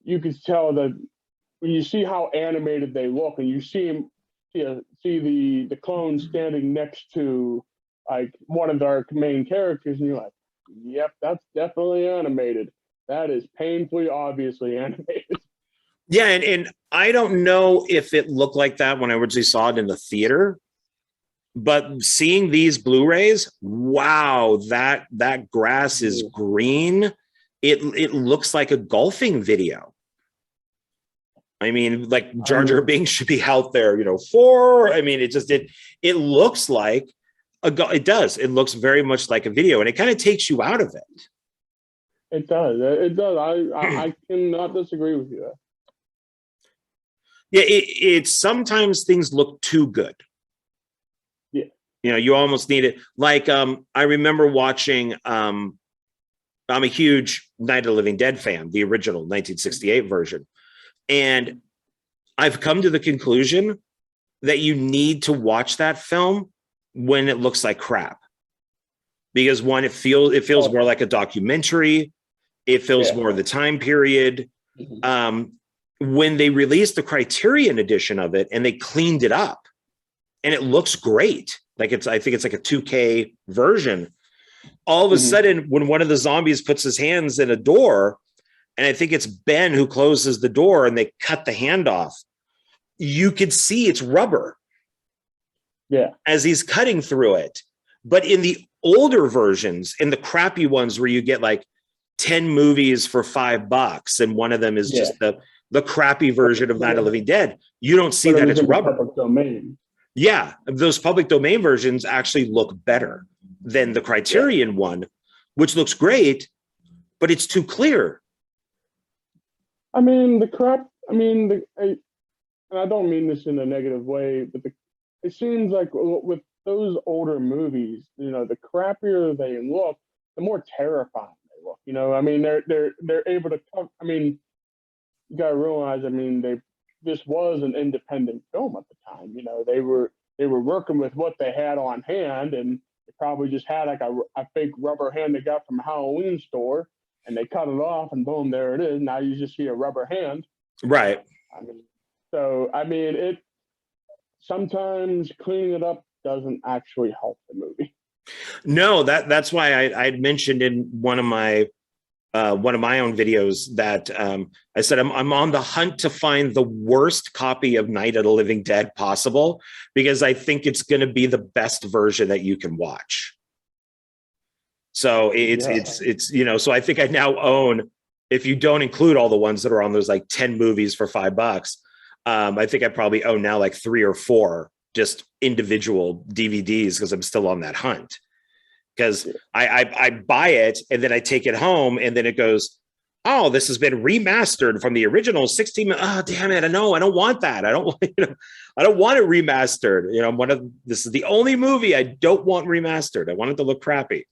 you can tell that when you see how animated they look, and you see the clone standing next to like one of our main characters, and you're like, yep, that's definitely animated. That is painfully obviously animated. Yeah, and I don't know if it looked like that when I originally saw it in the theater, but seeing these Blu-rays, wow, that grass is green. It looks like a golfing video. I mean, like Jar Jar Binks should be out there, I mean, it looks like it does. It looks very much like a video, and it kind of takes you out of it. It does. It does. I cannot disagree with you there. Yeah, it's sometimes things look too good. Yeah. You almost need it. Like, I remember watching, I'm a huge Night of the Living Dead fan, the original 1968 version. And I've come to the conclusion that you need to watch that film when it looks like crap. Because one, it feels more like a documentary. It feels more of the time period. Mm-hmm. When they released the Criterion edition of it and they cleaned it up and it looks great. Like I think it's like a 2K version. All of a sudden, when one of the zombies puts his hands in a door, and I think it's Ben who closes the door and they cut the hand off, you could see it's rubber. Yeah. As he's cutting through it. But in the older versions, in the crappy ones where you get like 10 movies for $5 and one of them is just the crappy version of Night of the Living Dead, you don't see But that it was it's in the rubber. public domain. Yeah, those public domain versions actually look better than the Criterion one, which looks great, but it's too clear. I mean, the crap. I mean, and I don't mean this in a negative way, but it seems like with those older movies, you know, the crappier they look, the more terrifying they look. You know, I mean, they're able to come. I mean, you gotta realize. I mean, this was an independent film at the time. You know, they were working with what they had on hand, and they probably just had like a fake rubber hand they got from a Halloween store, and they cut it off, and boom, there it is. Now you just see a rubber hand. Right. I mean, so I mean, it sometimes cleaning it up doesn't actually help the movie. No, that's why I'd mentioned in one of my own videos that I said I'm on the hunt to find the worst copy of Night of the Living Dead possible, because I think it's going to be the best version that you can watch. So it's you know, so I think I now own, if you don't include all the ones that are on those like 10 movies for $5, I think I probably own now like 3 or 4 just individual DVDs, because I'm still on that hunt. Because I buy it and then I take it home and then it goes, oh, this has been remastered from the original 16. Oh, damn it! I don't want that. I don't want, I don't want it remastered. You know, this is the only movie I don't want remastered. I want it to look crappy.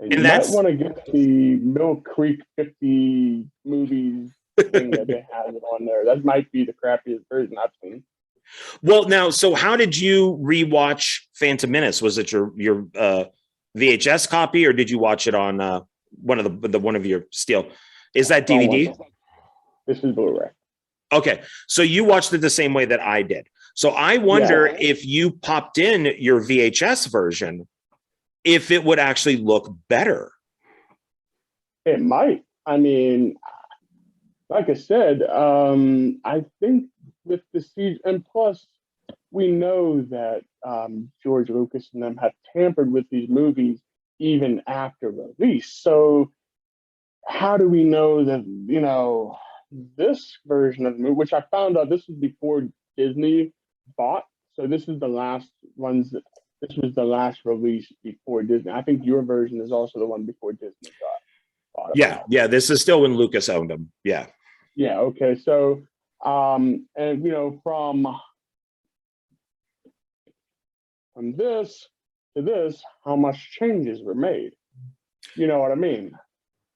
And you might want to get the Mill Creek 50 movies thing that they have on there. That might be the crappiest version I've seen. Well, now, so how did you rewatch Phantom Menace? Was it your VHS copy, or did you watch it on one of your steel? Is that DVD? This is Blu-ray. Okay, so you watched it the same way that I did. So I wonder if you popped in your VHS version, if it would actually look better. It might. I mean, like I said, I think with the siege, and plus we know that George Lucas and them have tampered with these movies even after release. So how do we know that, you know, this version of the movie, which I found out this was before Disney bought, so this is the last ones that, this was the last release before Disney. I think your version is also the one before Disney bought it. Yeah, this is still when Lucas owned them. Yeah, okay. So, and you know, from this to this, how much changes were made? You know what I mean?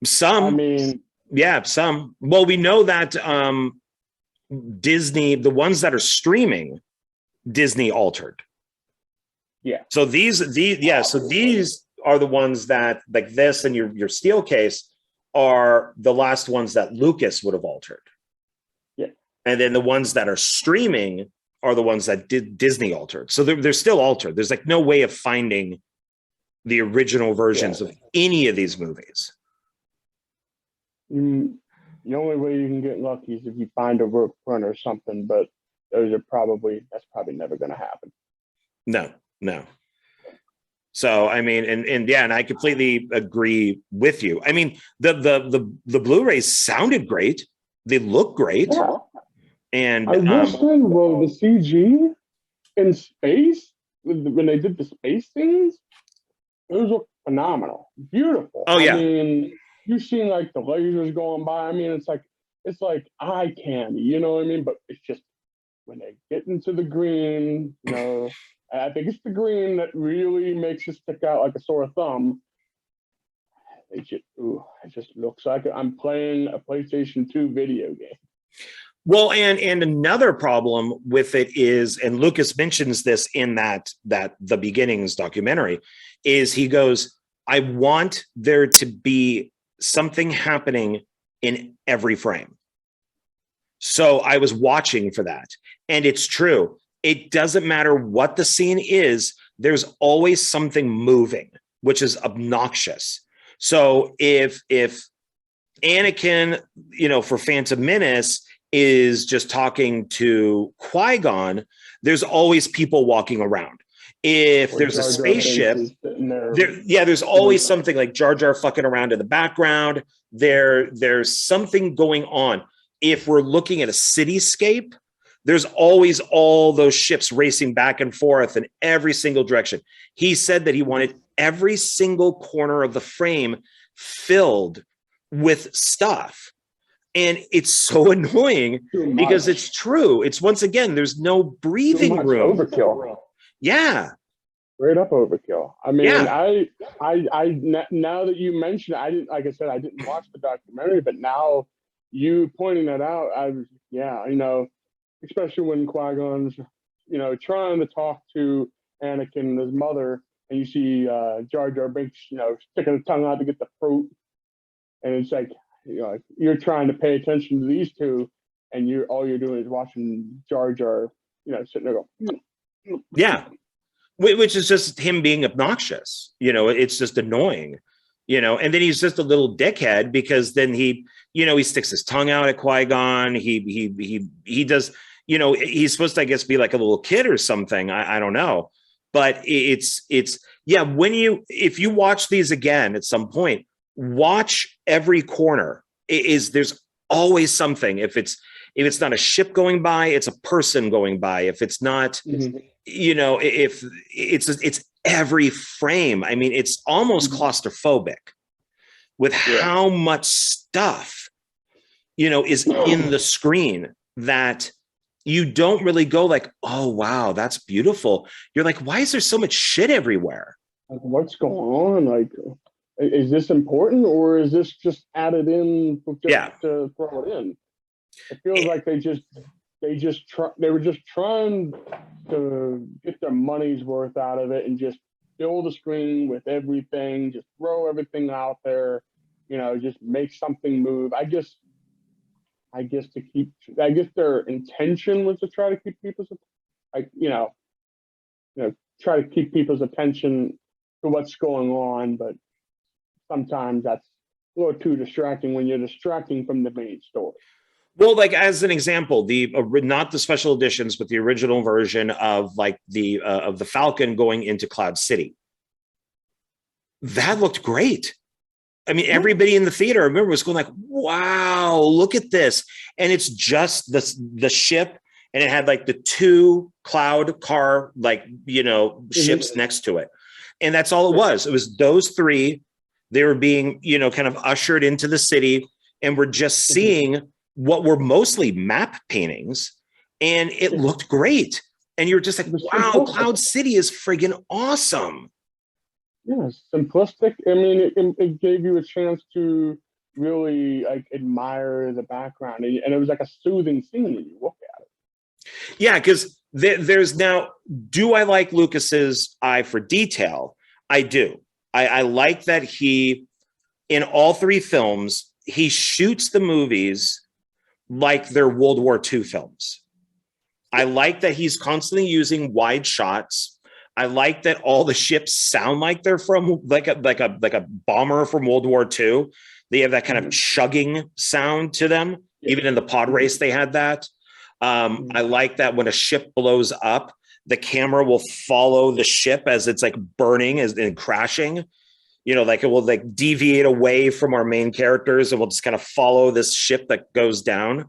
Some. I mean, yeah, some. Well, we know that Disney, the ones that are streaming, Disney altered. Yeah. So these are the ones that, like this and your steel case, are the last ones that Lucas would have altered. Yeah. And then the ones that are streaming are the ones that Disney altered. So they're still altered. There's like no way of finding the original versions of any of these movies. The only way you can get lucky is if you find a rope run or something, but that's probably never going to happen. No. So I mean, and I completely agree with you. I mean, the Blu-rays sounded great. They look great. Yeah. And I will say, well, the CG in space, when they did the space scenes, those look phenomenal, beautiful. Oh yeah. I mean, you've seen like the lasers going by. I mean, it's like eye candy, you know what I mean? But it's just when they get into the green, you know, I think it's the green that really makes it stick out like a sore thumb. It just looks like I'm playing a PlayStation 2 video game. Well, and another problem with it is, and Lucas mentions this in that The Beginnings documentary, is he goes, I want there to be something happening in every frame. So I was watching for that. And it's true. It doesn't matter what the scene is, there's always something moving, which is obnoxious. So if Anakin, you know, for Phantom Menace is just talking to Qui-Gon, there's always people walking around. If there's a spaceship, there's always something like Jar Jar fucking around in the background. There's something going on. if we're looking at a cityscape, there's always all those ships racing back and forth in every single direction. He said that he wanted every single corner of the frame filled with stuff. And it's so annoying because it's true. It's, once again, there's no breathing room. Overkill. Yeah. Straight up overkill. I mean, Yeah. now that you mention it, I didn't, like I said, I didn't watch the documentary, but now you pointing that out, especially when Qui-Gon's, trying to talk to Anakin, his mother, and you see Jar Jar Binks, sticking his tongue out to get the fruit, and it's like, you're trying to pay attention to these two, and all you're doing is watching Jar Jar, sitting there going, Yeah. Which is just him being obnoxious. It's just annoying, and then he's just a little dickhead because then he sticks his tongue out at Qui-Gon. He does, he's supposed to, I guess, be like a little kid or something. I don't know. But it's if you watch these again at some point, watch every corner. There's always something. If it's not a ship going by, it's a person going by. If it's not, if it's every frame. I mean, it's almost claustrophobic with how much stuff, is in the screen that you don't really go like, oh, wow, that's beautiful. You're like, why is there so much shit everywhere? Like, what's going on? Like, is this important, or is this just added in to throw it in? It feels like they were just trying to get their money's worth out of it and just fill the screen with everything, just throw everything out there, just make something move. I guess their intention was to try to keep people's, try to keep people's attention to what's going on, but sometimes that's a little too distracting when you're distracting from the main story. Well, like as an example, not the special editions, but the original version of like of the Falcon going into Cloud City. That looked great. I mean, everybody in the theater, I remember, was going like, wow, look at this. And it's just the ship, and it had like the two cloud car, ships next to it. And that's all it was. It was those three. They were being, kind of ushered into the city, and we're just seeing what were mostly map paintings, and it looked great. And you're just like, wow, Cloud City is friggin' awesome. Yeah, simplistic. I mean, it gave you a chance to really admire the background, and it was like a soothing scene when you look at it. Yeah, because there's now, do I like Lucas's eye for detail? I do. I like that he, in all three films, he shoots the movies like they're World War II films. I like that he's constantly using wide shots. I like that all the ships sound like they're from like a bomber from World War II. They have that kind of chugging sound to them. Even in the pod race, they had that. I like that when a ship blows up, the camera will follow the ship as it's like burning and crashing. Like it will like deviate away from our main characters, and we'll just kind of follow this ship that goes down.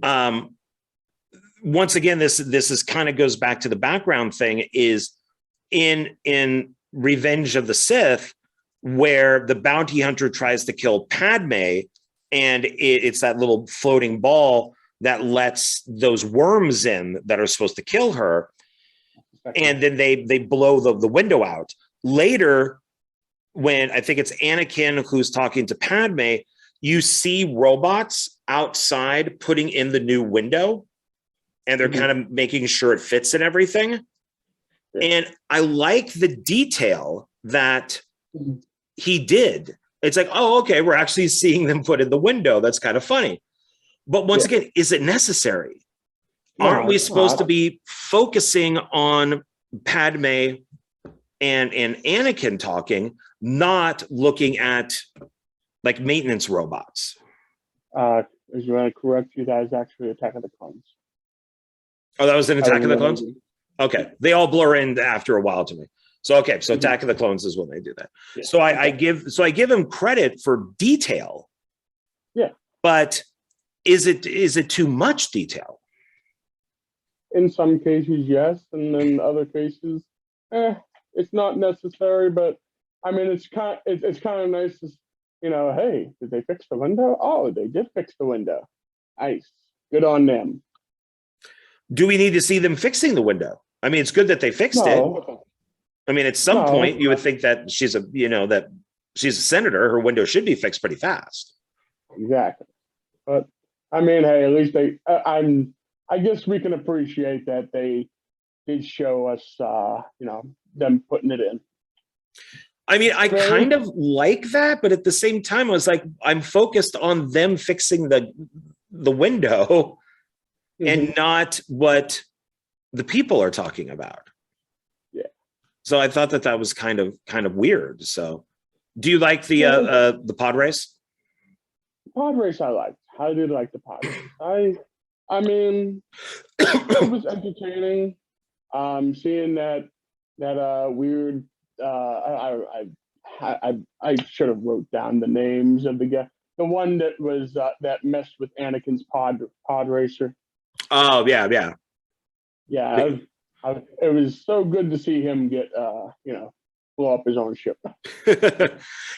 Once again, this is kind of goes back to the background thing, is in Revenge of the Sith, where the bounty hunter tries to kill Padme, and it's that little floating ball that lets those worms in that are supposed to kill her. And then they blow the window out. Later, when I think it's Anakin who's talking to Padme, you see robots outside putting in the new window, and they're kind of making sure it fits and everything. And I like the detail that he did. It's like, oh, okay, we're actually seeing them put in the window. That's kind of funny. But once again, is it necessary? Aren't we supposed to be focusing on Padme and Anakin talking, not looking at like maintenance robots? Is you want to correct you? That is actually Attack of the Clones. Oh, that was an Attack of the Clones? Okay. They all blur in after a while to me. So, okay. So Attack of the Clones is when they do that. Yeah. So I give him credit for detail. Yeah. But is it too much detail? In some cases, yes, and in other cases, it's not necessary. But I mean, it's kind of nice to, hey, did they fix the window? Oh, they did fix the window. Nice, good on them. Do we need to see them fixing the window? I mean, it's good that they fixed it. I mean, at some point, you would think that she's a senator. Her window should be fixed pretty fast. Exactly, but I mean, hey, at least I guess we can appreciate that they did show us, them putting it in. I mean, I kind of like that, but at the same time, I was like, I'm focused on them fixing the window and not what the people are talking about. Yeah. So I thought that was kind of weird. So, do you like the pod race? Pod race, I liked. I did like the pod race. I mean, it was entertaining. Seeing that weird. I should have wrote down the names of the guy. The one that was that messed with Anakin's pod racer. Oh yeah. Yeah, it was so good to see him get blow up his own ship.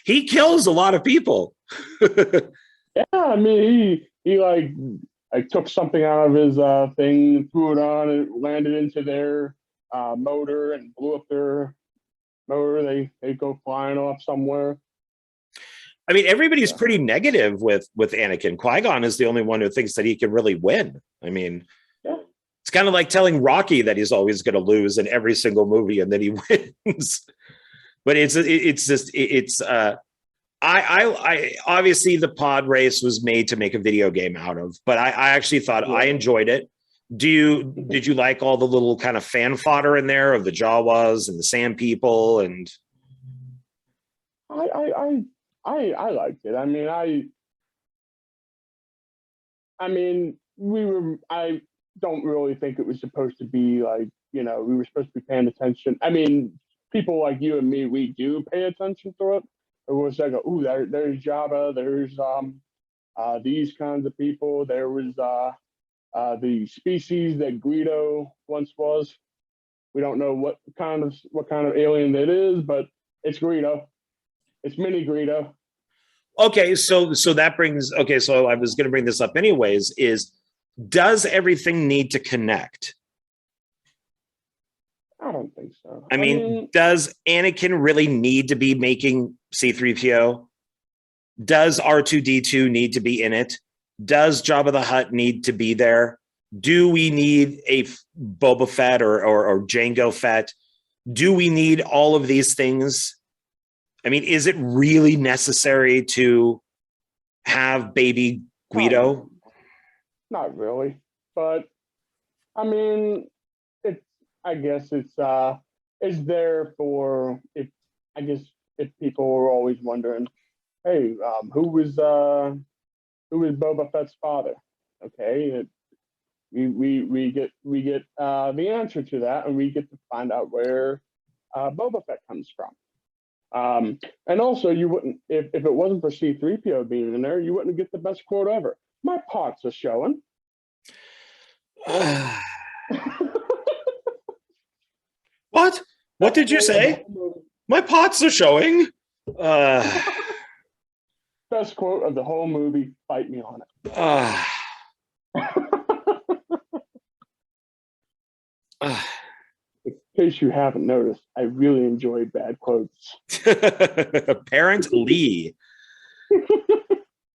He kills a lot of people. Yeah, I mean he like took something out of his thing, threw it on, and it landed into their motor and blew up their motor. They go flying off somewhere. I mean, everybody's pretty negative with Anakin. Qui-Gon is the only one who thinks that he can really win. I mean, it's kind of like telling Rocky that he's always going to lose in every single movie and then he wins. But I obviously the pod race was made to make a video game out of, but I actually thought I enjoyed it. Did you like all the little kind of fan fodder in there of the Jawas and the Sand People? And I liked it. I don't really think it was supposed to be like, we were supposed to be paying attention. I mean, people like you and me, we do pay attention to it. It was like, ooh, there's Jabba, there's these kinds of people. There was the species that Greedo once was. We don't know what kind of alien it is, but it's Greedo. It's mini Greedo. Okay, so that brings. Okay, so I was going to bring this up anyways. Does everything need to connect? I don't think so. I mean, does Anakin really need to be making C-3PO? Does R2-D2 need to be in it? Does Jabba the Hutt need to be there? Do we need a Boba Fett or Jango Fett? Do we need all of these things? I mean, is it really necessary to have baby Guido? Not really, but I mean, I guess it's there for if people were always wondering, hey, who was Boba Fett's father? Okay, we get the answer to that, and we get to find out where Boba Fett comes from. And also, you wouldn't if it wasn't for C-3PO being in there, you wouldn't get the best quote ever. My parts are showing. What? What did you say? My pots are showing. Best quote of the whole movie. Fight me on it. In case you haven't noticed, I really enjoy bad quotes. Apparently.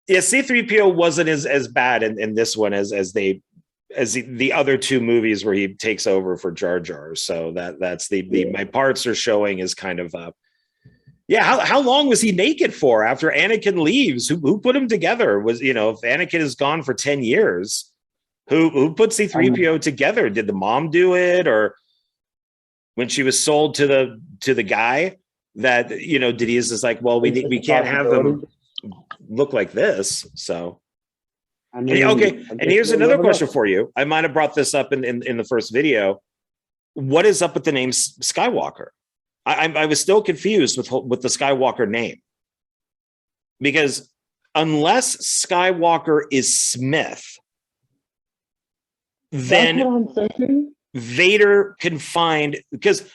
Yeah, C-3PO wasn't as bad in this one as the other two movies where he takes over for Jar Jar. So that's the my parts are showing is kind of how long was he naked for after Anakin leaves? Who put him together? Was if Anakin is gone for 10 years, who put C-3PO together? Did the mom do it, or when she was sold to the guy that Denise is like, well, we can't have them look like this. So okay, and here's another question for you. I might have brought this up in the first video. What is up with the name Skywalker? I was still confused with the Skywalker name, because unless Skywalker is Smith, then That's what I'm thinking. Vader can find, because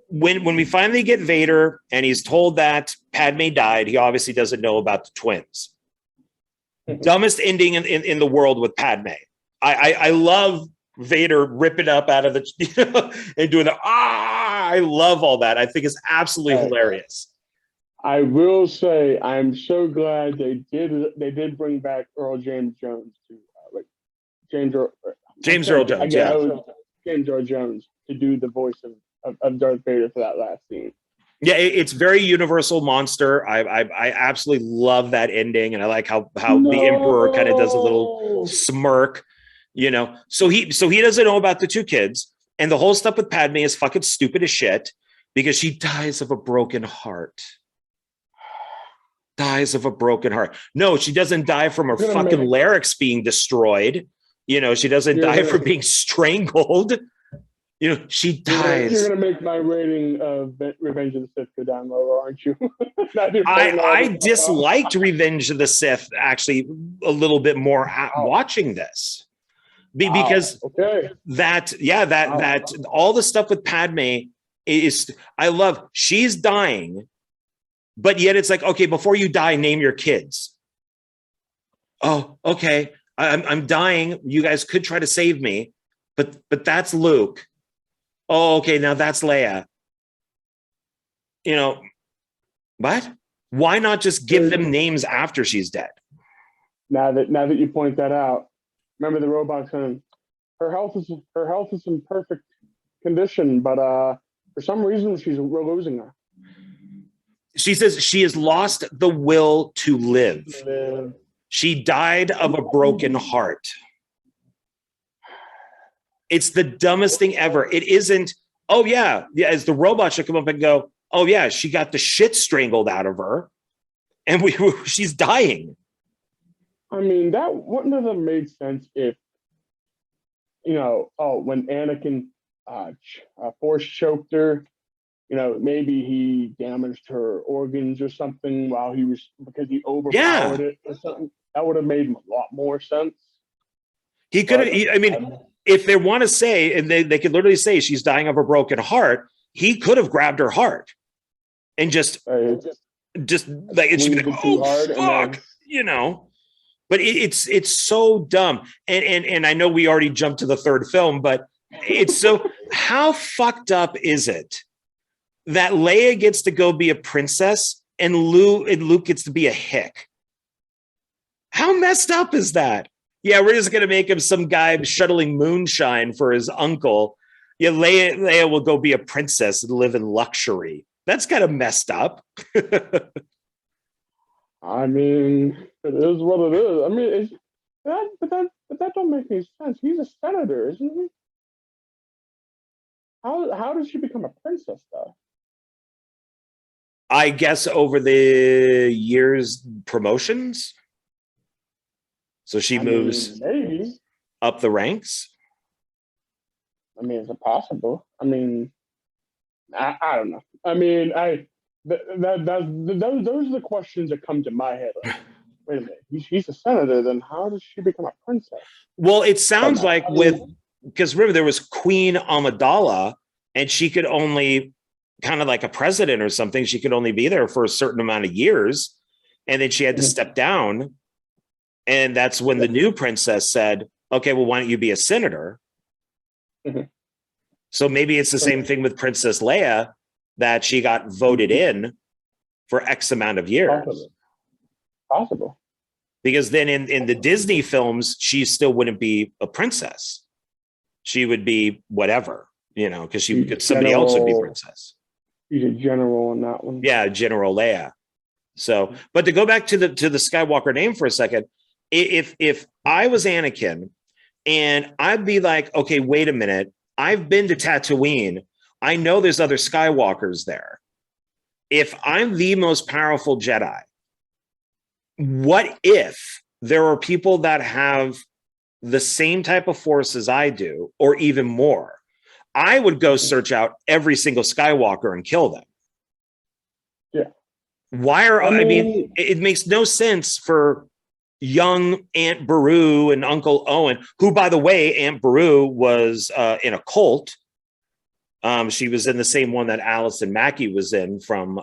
when we finally get Vader and he's told that Padme died, he obviously doesn't know about the twins. Dumbest ending in the world with Padme. I love Vader ripping up out of the and doing the I love all that. I think it's absolutely hilarious. I will say I'm so glad they did bring back Earl James Jones to James Earl Jones, James Earl Jones to do the voice of Darth Vader for that last scene. Yeah, it's very Universal monster. I absolutely love that ending, and I like how the Emperor kind of does a little smirk, So he doesn't know about the two kids, and the whole stuff with Padme is fucking stupid as shit because she dies of a broken heart. Dies of a broken heart. No, she doesn't die from her fucking larynx being destroyed. She doesn't die from being strangled. She dies. You're going to make my rating of Revenge of the Sith go down lower, aren't you? I disliked Revenge of the Sith actually a little bit more watching this. Because that all the stuff with Padme is, I love, she's dying, but yet it's like, okay, before you die, name your kids. Oh, okay. I'm dying. You guys could try to save me, but that's Luke. Oh, okay. Now that's Leia. What? Why not just give them names after she's dead? Now that you point that out, remember the robot saying her health is in perfect condition, but for some reason we're losing her. She says she has lost the will to live. She died of a broken heart. It's the dumbest thing ever. It isn't, oh yeah, as the robot should come up and go, oh yeah, she got the shit strangled out of her and she's dying. I mean, that wouldn't have made sense if, when Anakin force choked her, maybe he damaged her organs or something because he overpowered it or something. That would have made a lot more sense. He could have, if they want to say, and they could literally say she's dying of a broken heart, he could have grabbed her heart and just like, it should be like, oh, fuck, But it's so dumb. And I know we already jumped to the third film, but it's so, how fucked up is it that Leia gets to go be a princess and Luke gets to be a hick? How messed up is that? Yeah, we're just going to make him some guy shuttling moonshine for his uncle. Yeah, Leia will go be a princess and live in luxury. That's kind of messed up. I mean, it is what it is. I mean, but that don't make any sense. He's a senator, isn't he? How did she become a princess, though? I guess over the years, promotions. So she moves maybe up the ranks. I mean, is it possible? I mean, I don't know. I mean, those are the questions that come to my head. Like, wait a minute, he's a senator. Then how does she become a princess? Well, it sounds like because remember there was Queen Amidala, and she could only kind of like a president or something. She could only be there for a certain amount of years, and then she had to step down. And that's when the new princess said, okay, well, why don't you be a senator? Mm-hmm. So maybe it's the same thing with Princess Leia, that she got voted in for X amount of years. Possible. Because then in the Disney films, she still wouldn't be a princess. She would be whatever, because somebody else would be princess. She's a general on that one. Yeah, General Leia. So, but to go back to the Skywalker name for a second, if I was Anakin and I'd be like, okay, wait a minute, I've been to Tatooine. I know there's other Skywalkers there. If I'm the most powerful Jedi, what if there are people that have the same type of force as I do, or even more? I would go search out every single Skywalker and kill them. Yeah. I mean, it makes no sense for young Aunt Beru and Uncle Owen, who, by the way, Aunt Beru was in a cult. She was in the same one that Allison Mackey was in from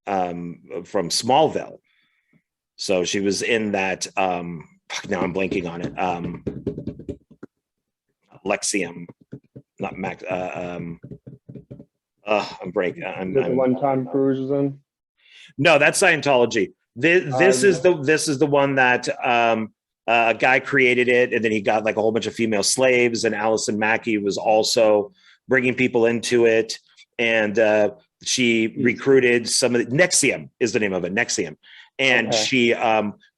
Smallville. So she was in that. Now I'm blanking on it. Lexium, not Max. I'm breaking. The one Tom Cruise is in. No, that's Scientology. This is the one that a guy created it, and then he got like a whole bunch of female slaves, and Allison Mackey was also bringing people into it, and she recruited some of the Nexium is the name of it, Nexium, and she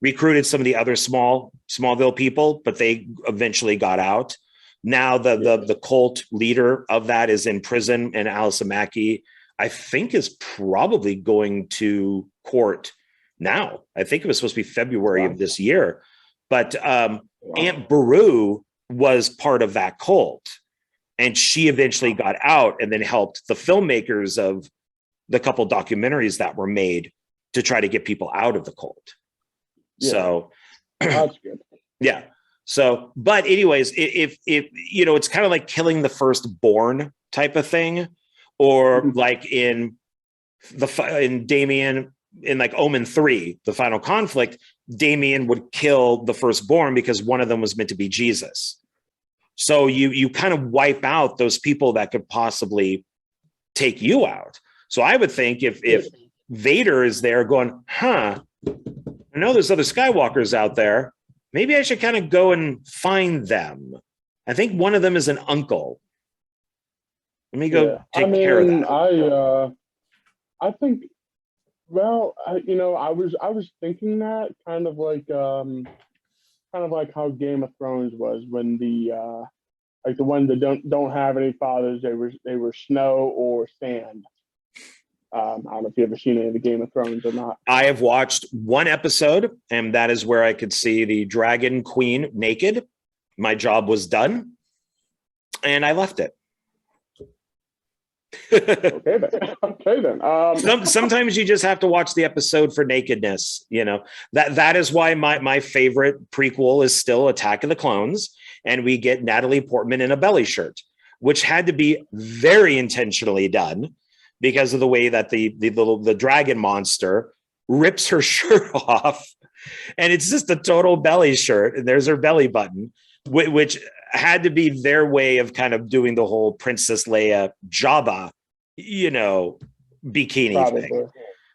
recruited some of the other Smallville people, but they eventually got out. Now the cult leader of that is in prison, and Allison Mackey, I think, is probably going to court now. I think it was supposed to be February of this year, but Aunt Beru was part of that cult, and she eventually got out and then helped the filmmakers of the couple documentaries that were made to try to get people out of the cult. Yeah. So that's good. Yeah. So, but anyways, if you know, it's kind of like killing the firstborn type of thing, or like in Damien, in like Omen 3, the final conflict, Damien would kill the firstborn because one of them was meant to be Jesus. So you kind of wipe out those people that could possibly take you out. So I would think if Vader is there going, I know there's other Skywalkers out there, maybe I should kind of go and find them. I think one of them is an uncle. Let me go take care of that. I think, well, I was thinking that kind of like how Game of Thrones was when the like the ones that don't have any fathers, they were snow or sand. I don't know if you ever seen any of the Game of Thrones or not. I have watched one episode, and that is where I could see the Dragon Queen naked. My job was done, and I left it. Okay then. Sometimes you just have to watch the episode for nakedness. You know, that is why my favorite prequel is still Attack of the Clones, and we get Natalie Portman in a belly shirt, which had to be very intentionally done because of the way that the dragon monster rips her shirt off, and it's just a total belly shirt, and there's her belly button, which had to be their way of kind of doing the whole Princess Leia Jabba, bikini thing.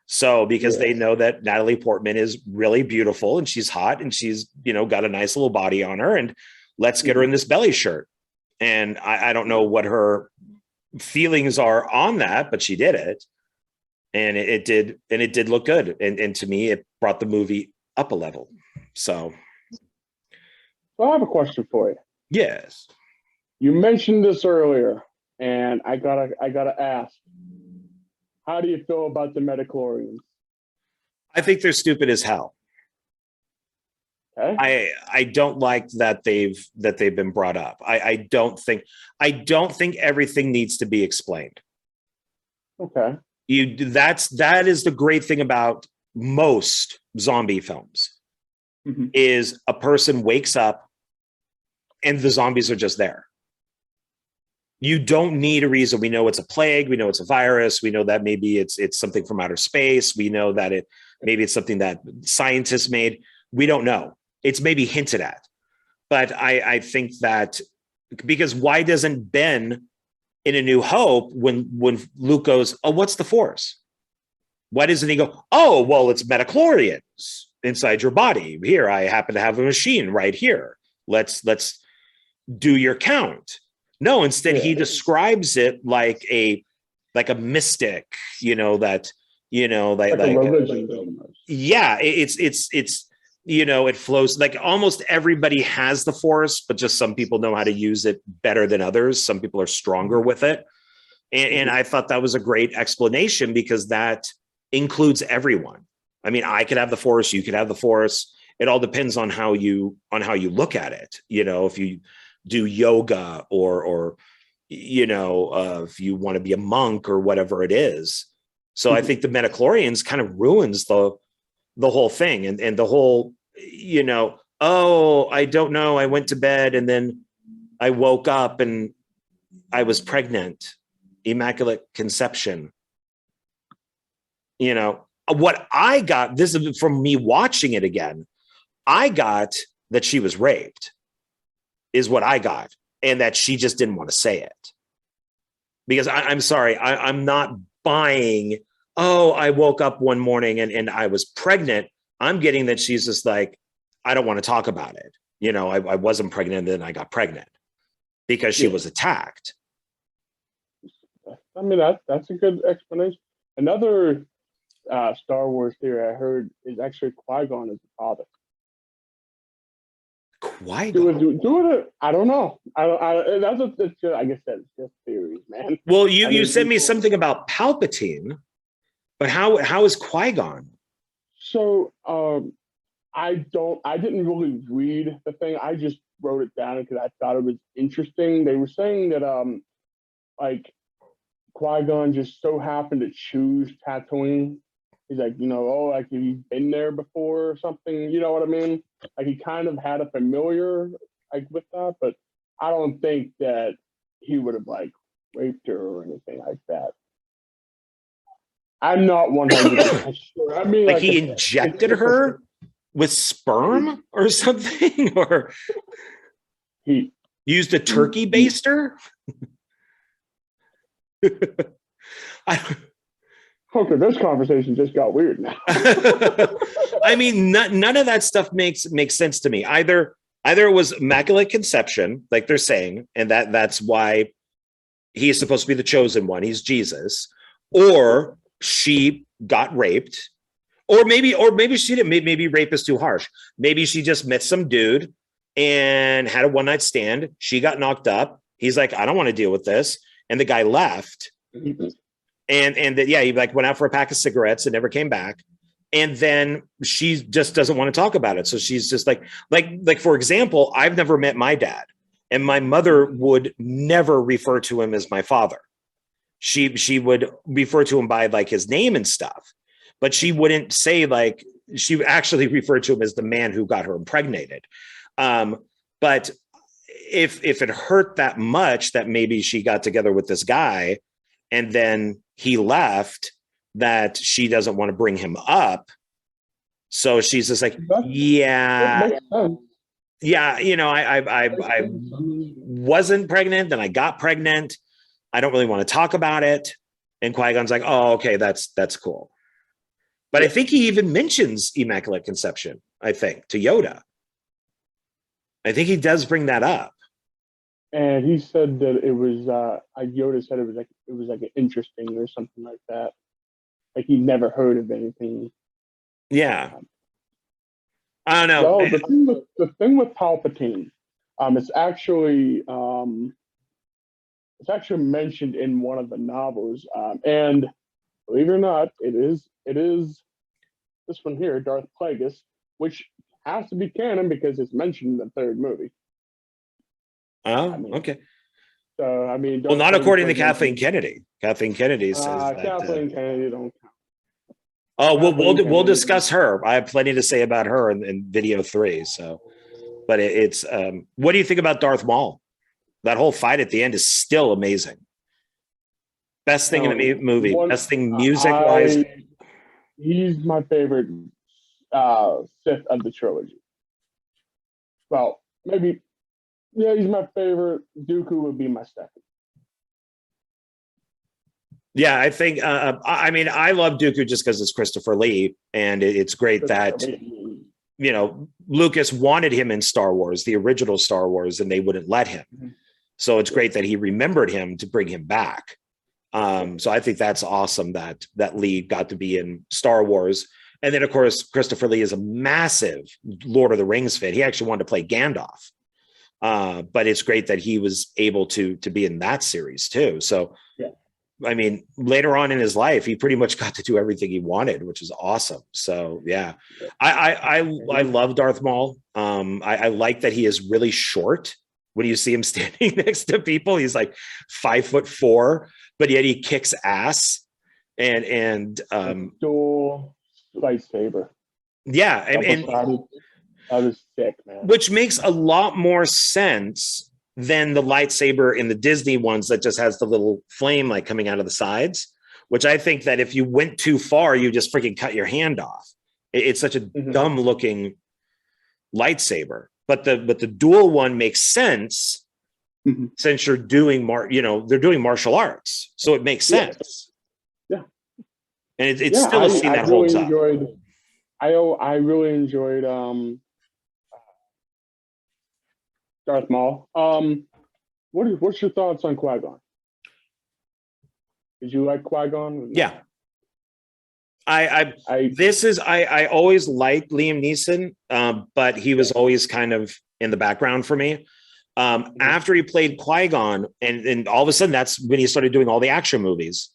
So because they know that Natalie Portman is really beautiful and she's hot and she's, got a nice little body on her, and let's get her in this belly shirt. And I don't know what her feelings are on that, but she did it. And it did look good. And to me, it brought the movie up a level. So I have a question for you. Yes. You mentioned this earlier, and I gotta ask, how do you feel about the midichlorians? I think they're stupid as hell. Okay. I don't like that they've been brought up. I don't think everything needs to be explained. Okay. That is the great thing about most zombie films, is a person wakes up and the zombies are just there. You don't need a reason. We know it's a plague. We know it's a virus. We know that maybe it's something from outer space. We know that maybe it's something that scientists made. We don't know. It's maybe hinted at. But I think that, because why doesn't Ben in A New Hope, when Luke goes, oh, what's the Force? Why doesn't he go, oh, well, it's midichlorians inside your body. Here, I happen to have a machine right here. Let's do your count. No, instead he describes it like a mystic, that like a religion. Yeah, it's it flows, like almost everybody has the Force, but just some people know how to use it better than others. Some people are stronger with it. And I thought that was a great explanation, because that includes everyone. I mean, I could have the Force, you could have the Force. It all depends on how you look at it. If you do yoga or if you want to be a monk or whatever it is. So I think the Metachlorians kind of ruins the whole thing, and the whole, you know, oh, I don't know, I went to bed and then I woke up and I was pregnant, immaculate conception. You know, what I got, this is from me watching it again, I got that she was raped, is what I got, and that she just didn't want to say it. Because I'm sorry, I'm not buying, oh, I woke up one morning and I was pregnant. I'm getting that she's just like, I don't want to talk about it. You know, I wasn't pregnant, and then I got pregnant because she was attacked. I mean, that's a good explanation. Another Star Wars theory I heard is actually Qui-Gon is the father. Qui-Gon? I don't know. I guess that's just theories, man. Well, you sent me something about Palpatine, but how is Qui-Gon? So I didn't really read the thing. I just wrote it down because I thought it was interesting. They were saying that like Qui-Gon just so happened to choose Tatooine. He's like, you know, oh, like he's been there before or something, you know what I mean? Like he kind of had a familiar like with that, but I don't think that he would have like raped her or anything like that. I'm not 100% sure. I mean, like he injected her with sperm or something, or he used a turkey baster. Okay, this conversation just got weird now. I mean, none of that stuff makes sense to me. Either it was immaculate conception, like they're saying, and that's why he is supposed to be the chosen one. He's Jesus, or she got raped, or maybe she didn't. Maybe rape is too harsh. Maybe she just met some dude and had a one-night stand. She got knocked up. He's like, I don't want to deal with this, and the guy left. And that, yeah, he like went out for a pack of cigarettes and never came back. And then she just doesn't want to talk about it. So she's just like, for example, I've never met my dad, and my mother would never refer to him as my father. She would refer to him by like his name and stuff, but she wouldn't say, like, she actually referred to him as the man who got her impregnated. But if it hurt that much that maybe she got together with this guy and then he left, that she doesn't want to bring him up. So she's just like, yeah, you know, I wasn't pregnant, then I got pregnant. I don't really want to talk about it. And Qui-Gon's like, oh, okay, that's cool. But I think he even mentions Immaculate Conception, I think, to Yoda. I think he does bring that up. And he said that it was Yoda said it was like interesting or something like that. Like he'd never heard of anything. Yeah. I don't know. No, the thing with Palpatine, it's actually mentioned in one of the novels. And believe it or not, it is this one here, Darth Plagueis, which has to be canon because it's mentioned in the third movie. Oh, okay. So I mean, well, not according to Kathleen Kennedy. Kathleen Kennedy says that. Kathleen Kennedy don't count. Oh, we'll discuss her. I have plenty to say about her in video 3. So, but it's what do you think about Darth Maul? That whole fight at the end is still amazing. Best thing in the movie. Best thing music wise. He's my favorite Sith of the trilogy. Well, maybe. Yeah, he's my favorite. Dooku would be my second. Yeah, I think. I mean, I love Dooku just because it's Christopher Lee, and it's great that you know Lucas wanted him in Star Wars, the original Star Wars, and they wouldn't let him. Mm-hmm. So it's great that he remembered him to bring him back. So I think that's awesome that Lee got to be in Star Wars, and then of course Christopher Lee is a massive Lord of the Rings fan. He actually wanted to play Gandalf. But it's great that he was able to be in that series too. So, yeah. I mean, later on in his life, he pretty much got to do everything he wanted, which is awesome. So, yeah, I love Darth Maul. I like that he is really short. When you see him standing next to people, he's like 5'4", but yet he kicks ass. and dual lightsaber. yeah, and That was sick, man. which makes a lot more sense than the lightsaber in the Disney ones that just has the little flame like coming out of the sides, which I think that if you went too far, you just freaking cut your hand off. It's such a dumb looking lightsaber, but the dual one makes sense since you're doing they're doing martial arts, so it makes sense. Yeah, and it's still a scene that holds up. I really enjoyed Darth Maul. What's your thoughts on Qui-Gon? Did you like Qui-Gon? Yeah. I always liked Liam Neeson, but he was always kind of in the background for me. After he played Qui-Gon, and all of a sudden that's when he started doing all the action movies.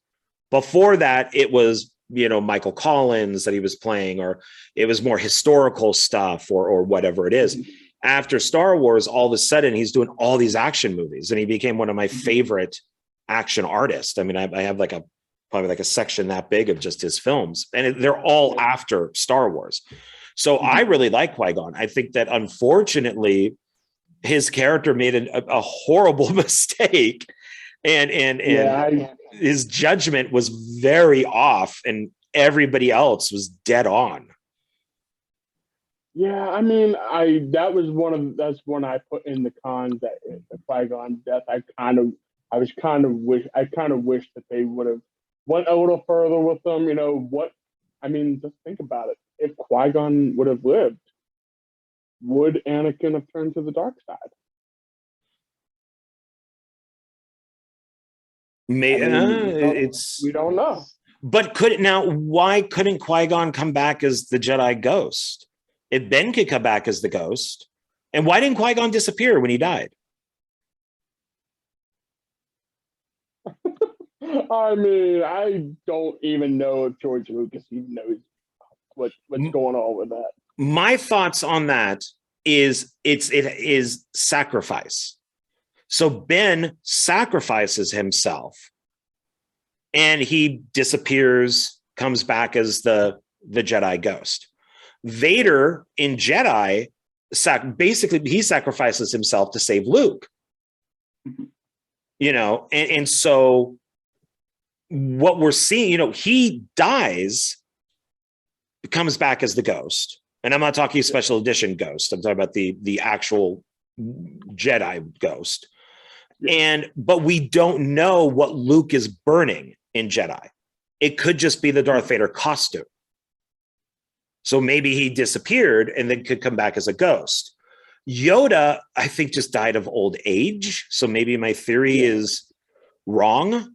Before that, it was Michael Collins that he was playing, or it was more historical stuff or whatever it is. After Star Wars, all of a sudden he's doing all these action movies, and he became one of my favorite action artists. I mean, I have probably like a section that big of just his films, and they're all after Star Wars. So I really like Qui-Gon. I think that unfortunately his character made a horrible mistake, and his judgment was very off, and everybody else was dead on. Yeah, I mean, that's one I put in the cons, that the Qui-Gon death. I kind of wish that they would have went a little further with them. Just think about it. If Qui-Gon would have lived, would Anakin have turned to the dark side? We don't know. But why couldn't Qui-Gon come back as the Jedi Ghost? If Ben could come back as the Ghost, and why didn't Qui-Gon disappear when he died? I mean, I don't even know if George Lucas even knows what's going on with that. My thoughts on that is it is sacrifice. So Ben sacrifices himself, and he disappears, comes back as the Jedi Ghost. Vader in Jedi, basically he sacrifices himself to save Luke. And so what we're seeing, he dies, comes back as the Ghost. And I'm not talking special edition Ghost. I'm talking about the actual Jedi Ghost. But we don't know what Luke is burning in Jedi. It could just be the Darth Vader costume. So maybe he disappeared and then could come back as a ghost. Yoda, I think, just died of old age. So maybe my theory is wrong,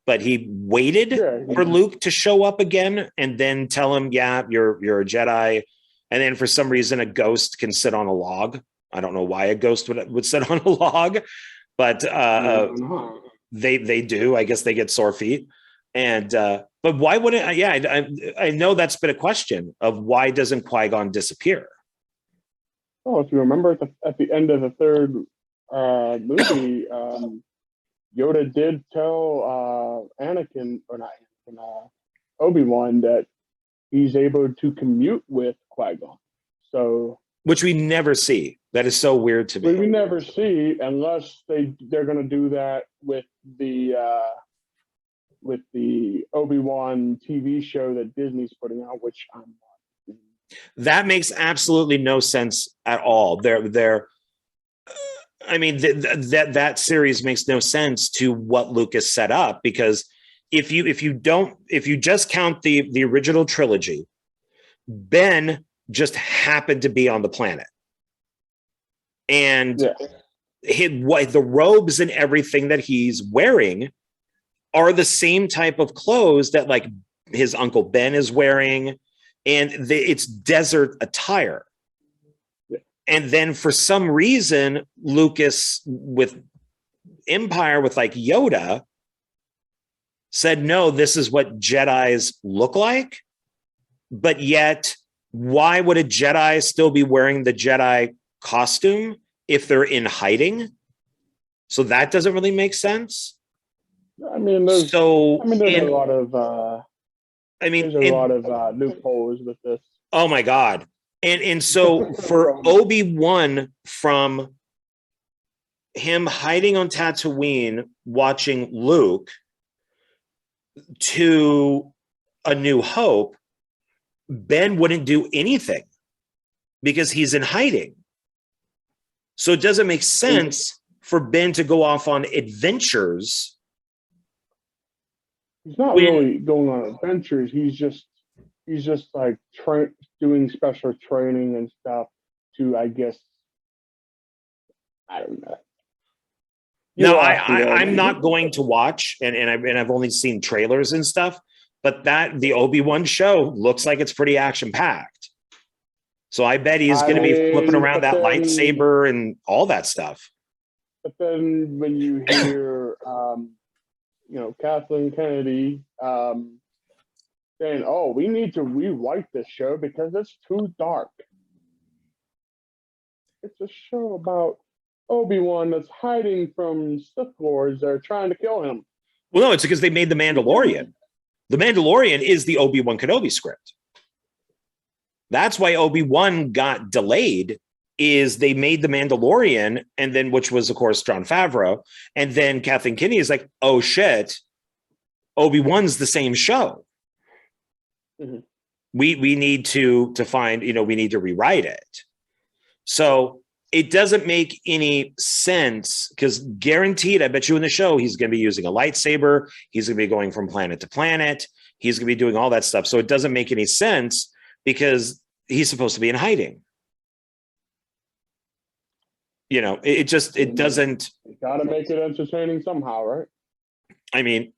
but he waited for Luke to show up again and then tell him, yeah, you're a Jedi. And then for some reason, a ghost can sit on a log. I don't know why a ghost would sit on a log, but they do. I guess they get sore feet. But why wouldn't I know that's been a question of why doesn't Qui-Gon disappear? Oh, if you remember at the end of the third movie, Yoda did tell Obi-Wan that he's able to commute with Qui-Gon. So, which we never see. That is so weird to me. We never see, unless they're going to do that with the Obi-Wan TV show that Disney's putting out, which I'm not. That makes absolutely no sense at all. That series makes no sense to what Lucas set up, because if you just count the original trilogy, Ben just happened to be on the planet, and the robes and everything that he's wearing are the same type of clothes that like his Uncle Ben is wearing, and it's desert attire. And then for some reason, Lucas with Empire with like Yoda said, no, this is what Jedis look like. But yet, why would a Jedi still be wearing the Jedi costume if they're in hiding? So that doesn't really make sense. I mean, there's So, a and lot of I mean, there's a lot and of loopholes with this. oh my God. And so for Obi-Wan, from him hiding on Tatooine, watching Luke, to A New Hope, Ben wouldn't do anything because he's in hiding. So it doesn't make sense for Ben to go off on adventures. He's not really going on adventures. He's just like doing special training and stuff to, I guess, I don't know. Now, I'm not going to watch, and I've only seen trailers and stuff, but the Obi-Wan show looks like it's pretty action packed. So I bet he's going to be flipping around that lightsaber and all that stuff. But then when you hear, Kathleen Kennedy saying, "Oh, we need to rewrite this show because it's too dark." It's a show about Obi-Wan that's hiding from Sith Lords that are trying to kill him. Well, no, it's because they made The Mandalorian. The Mandalorian is the Obi-Wan Kenobi script. That's why Obi-Wan got delayed, is they made The Mandalorian, and then, which was, of course, Jon Favreau. And then Kathleen Kennedy is like, oh, shit, Obi-Wan's the same show. Mm-hmm. We need to find, we need to rewrite it. So it doesn't make any sense, because guaranteed, I bet you in the show, he's going to be using a lightsaber. He's going to be going from planet to planet. He's going to be doing all that stuff. So it doesn't make any sense because he's supposed to be in hiding. It doesn't. You got to make it entertaining somehow, right? I mean,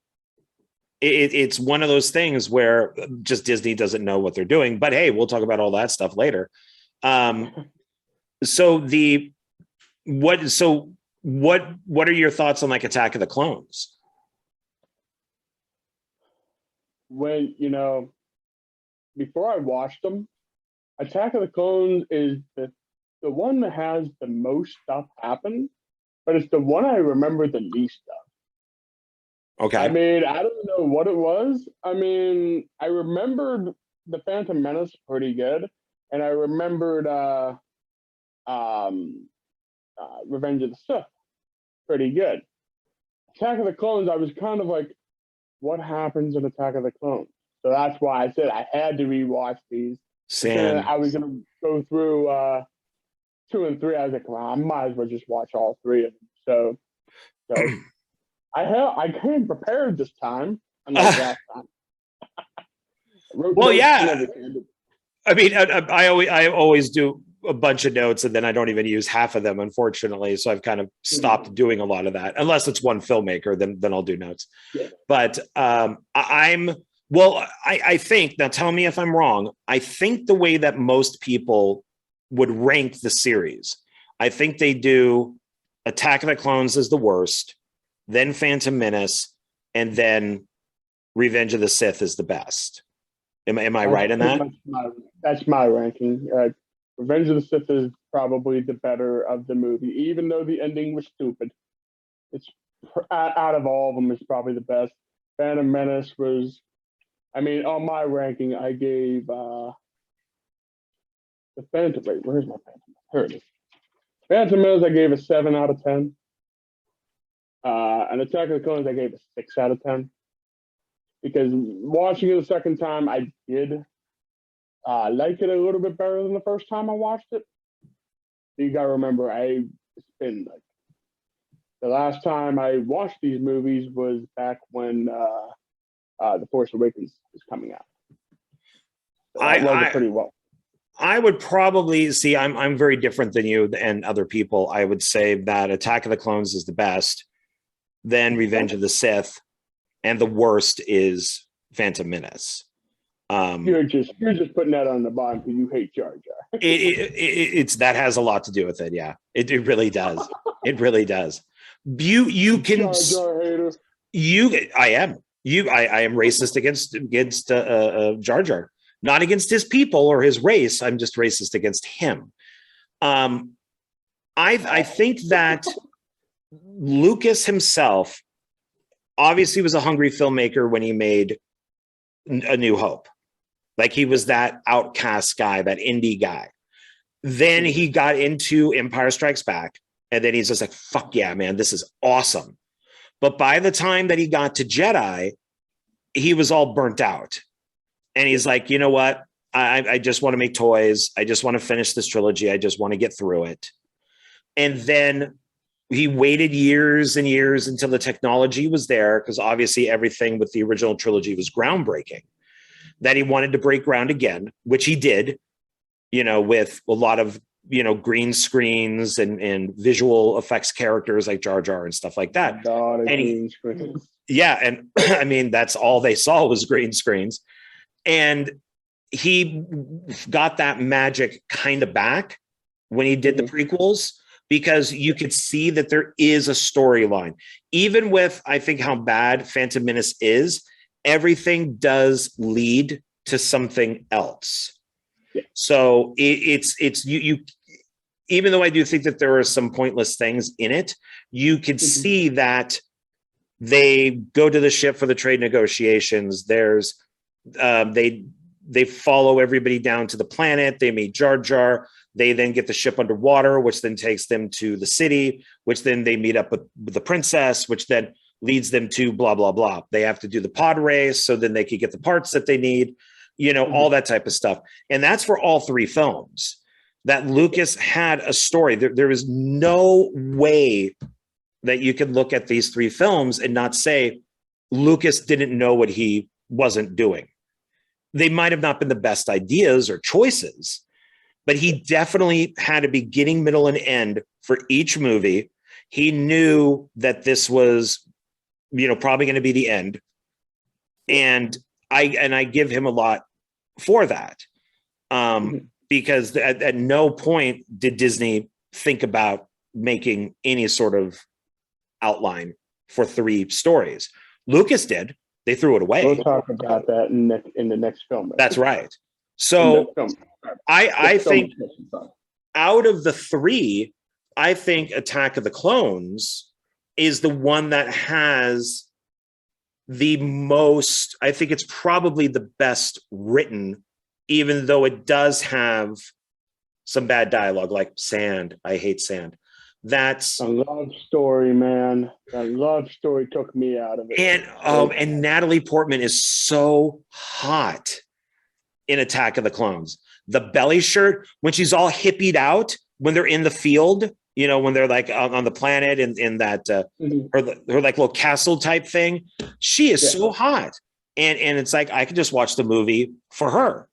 it's one of those things where just Disney doesn't know what they're doing. But hey, we'll talk about all that stuff later. So what are your thoughts on like Attack of the Clones? When, before I watched them, Attack of the Clones is the one that has the most stuff happen, but it's the one I remember the least of. Okay. I mean, I don't know what it was. I mean, I remembered the Phantom Menace pretty good, and I remembered Revenge of the Sith pretty good. Attack of the Clones, I was kind of like, what happens in Attack of the Clones? So that's why I said I had to rewatch these. And I was going to go through 2 and 3. I was like, well, I might as well just watch all 3 of them. So I came prepared this time, unlike last time. Well, yeah. I mean, I always do a bunch of notes, and then I don't even use half of them, unfortunately. So I've kind of stopped doing a lot of that, unless it's one filmmaker, then I'll do notes. Yeah. But I think, now tell me if I'm wrong, I think the way that most people would rank the series, I think they do Attack of the Clones as the worst, then Phantom Menace, and then Revenge of the Sith is the best. Am I right in that? That's my ranking. Revenge of the Sith is probably the better of the movie, even though the ending was stupid. It's out of all of them, it's probably the best. Phantom Menace was, on my ranking, I gave the Phantom. Wait, where's my Phantom? Here it is. Phantom Menace, I gave a 7 out of 10. And Attack of the Clones, I gave a 6 out of 10. Because watching it the second time, I did like it a little bit better than the first time I watched it. You gotta remember, it's been like the last time I watched these movies was back when The Force Awakens was coming out. So I pretty well. I would probably see. I'm very different than you and other people. I would say that Attack of the Clones is the best, then Revenge of the Sith, and the worst is Phantom Menace. You're just putting that on the bottom because you hate Jar Jar. It's that has a lot to do with it. Yeah, it really does. It really does. You can. Jar Jar hater. I am racist against Jar Jar, not against his people or his race. I'm just racist against him. I think that Lucas himself obviously was a hungry filmmaker when he made A New Hope. Like he was that outcast guy, that indie guy. Then he got into Empire Strikes Back, and then he's just like, fuck yeah, man, this is awesome. But by the time that he got to Jedi, he was all burnt out. And he's like, you know what? I just want to make toys. I just want to finish this trilogy. I just want to get through it. And then he waited years and years until the technology was there, because obviously everything with the original trilogy was groundbreaking, that he wanted to break ground again, which he did, with a lot of, green screens and visual effects characters like Jar Jar and stuff like that. Yeah. And I mean, that's all they saw was green screens. And he got that magic kind of back when he did the prequels, because you could see that there is a storyline. Even with, I think, how bad Phantom Menace is, everything does lead to something else. Yeah. So it's you even though I do think that there are some pointless things in it, you could see that they go to the ship for the trade negotiations. There's they follow everybody down to the planet. They meet Jar Jar. They then get the ship underwater, which then takes them to the city, which then they meet up with the princess, which then leads them to blah, blah, blah. They have to do the pod race so then they can get the parts that they need, all that type of stuff. And that's for all three films. That Lucas had a story. There is no way that you can look at these three films and not say Lucas didn't know what he wasn't doing. They might have not been the best ideas or choices, but he definitely had a beginning, middle, and end for each movie. He knew that this was, probably going to be the end. And I give him a lot for that. Because at no point did Disney think about making any sort of outline for three stories. Lucas did. They threw it away. We'll talk about that in the next film. That's right. So I think out of the three, I think Attack of the Clones is the one that has the most, I think it's probably the best written, even though it does have some bad dialogue, like sand. I hate sand. That's a love story, man. That love story took me out of it. And Natalie Portman is so hot in Attack of the Clones. The belly shirt, when she's all hippied out, when they're in the field, when they're like on the planet in that her like little castle type thing, she is so hot. And it's like, I could just watch the movie for her.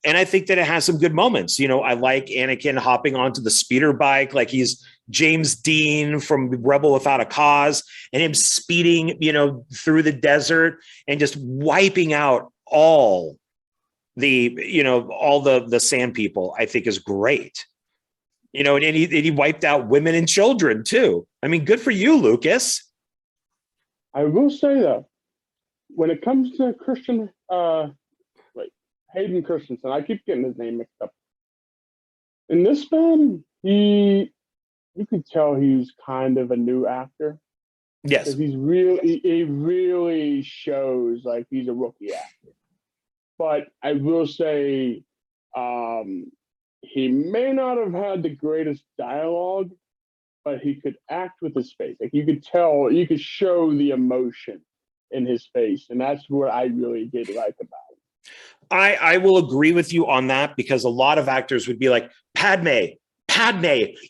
And I think that it has some good moments. I like Anakin hopping onto the speeder bike, like he's James Dean from Rebel Without a Cause, and him speeding, through the desert and just wiping out all the sand people. I think is great. And he wiped out women and children too. I mean, good for you, Lucas. I will say though, when it comes to Christian, Hayden Christensen, I keep getting his name mixed up. In this film, you could tell he's kind of a new actor. Yes, he really shows like he's a rookie actor. But I will say, he may not have had the greatest dialogue, but he could act with his face. Like you could tell, you could show the emotion in his face, and that's what I really did like about it. I will agree with you on that, because a lot of actors would be like, Padme,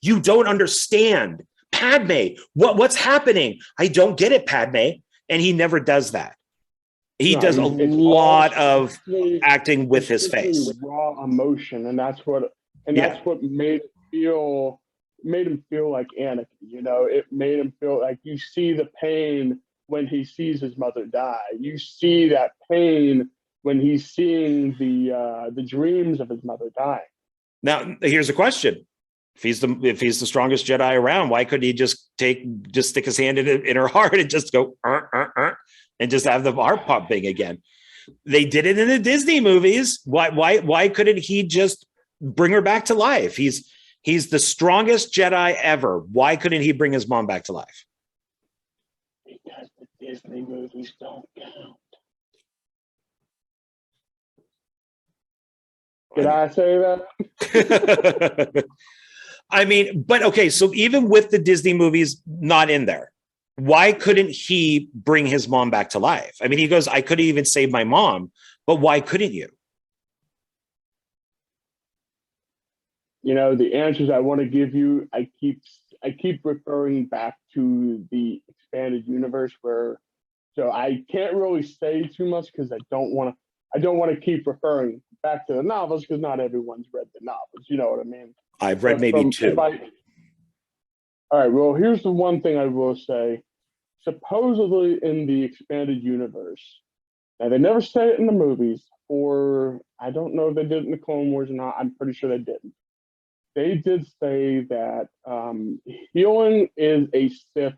you don't understand. Padme, what's happening? I don't get it, Padme. And he never does that. He does a lot of acting with his face. Raw emotion, and that's what made him feel like Anakin. It made him feel like you see the pain when he sees his mother die. You see that pain when he's seeing the dreams of his mother dying. Now, here's a question: if he's the strongest Jedi around, why couldn't he just stick his hand in her heart and just go and just have the heart pumping again? They did it in the Disney movies. Why couldn't he just bring her back to life? He's the strongest Jedi ever. Why couldn't he bring his mom back to life? Disney movies don't count. Did I say that? I mean, but okay, so even with the Disney movies not in there, why couldn't he bring his mom back to life? I mean, he goes, I couldn't even save my mom, but why couldn't you? You know, the answers I want to give you, I keep referring back to the expanded universe where, so I can't really say too much because I don't want to keep referring back to the novels because not everyone's read the novels. You know what I mean? I've read maybe two. All right. Well, here's the one thing I will say. Supposedly in the expanded universe, now they never say it in the movies, or I don't know if they did it in the Clone Wars or not. I'm pretty sure they didn't. They did say that healing is a Sith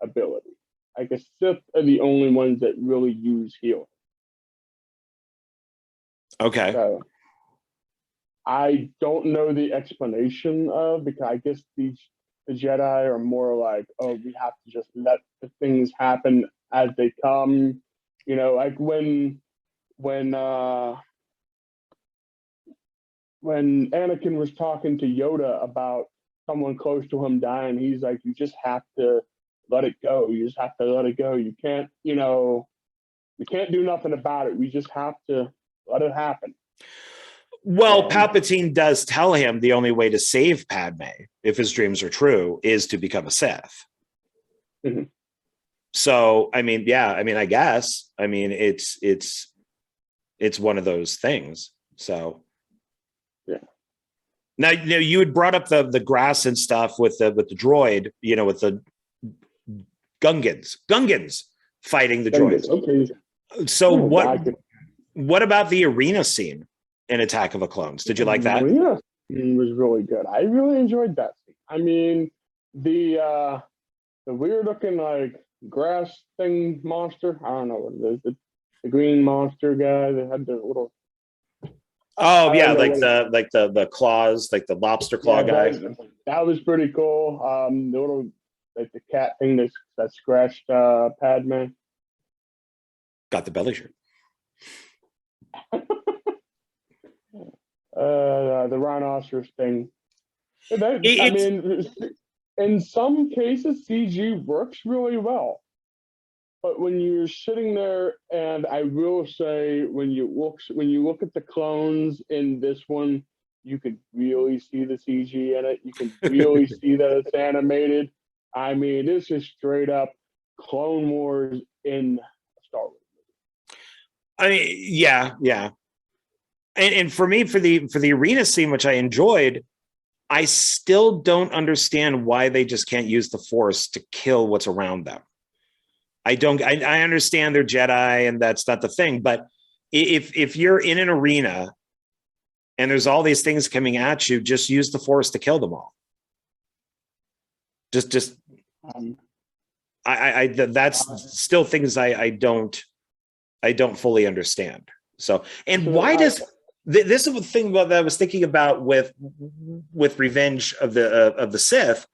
ability. Like a Sith are the only ones that really use healing. Okay. So I don't know the explanation of, because I guess the Jedi are more like, oh, we have to just let the things happen as they come. You know, like when Anakin was talking to Yoda about someone close to him dying, he's like, you just have to let it go. You just have to let it go. You can't, we can't do nothing about it. We just have to let it happen. Well, Palpatine does tell him the only way to save Padme, if his dreams are true, is to become a Sith. Mm-hmm. So, I mean, yeah, I mean, I guess, I mean, it's one of those things. So, yeah. Now, you had brought up the grass and stuff with the droid, with the Gungans fighting the droids. Okay. So what about the arena scene in Attack of the Clones? Did you like that? The arena scene was really good. I really enjoyed that scene. I mean, the weird looking like grass thing monster. I don't know what it is. The green monster guy that had the little. Oh yeah, like the claws, like the lobster claw guy. That was pretty cool. The little like the cat thing that scratched Padme. Got the belly shirt. The rhinoceros thing. I mean, in some cases, CG works really well. But when you're sitting there, and I will say, when you look at the clones in this one, you can really see the CG in it. You can really see that it's animated. I mean, this is straight up Clone Wars in Star Wars. I mean, yeah. And for me, for the arena scene, which I enjoyed, I still don't understand why they just can't use the Force to kill what's around them. I understand they're Jedi and that's not the thing, but if you're in an arena and there's all these things coming at you, just use the Force to kill them all. That's still things I don't fully understand. So, and why does this is the thing that I was thinking about with Revenge of the Sith?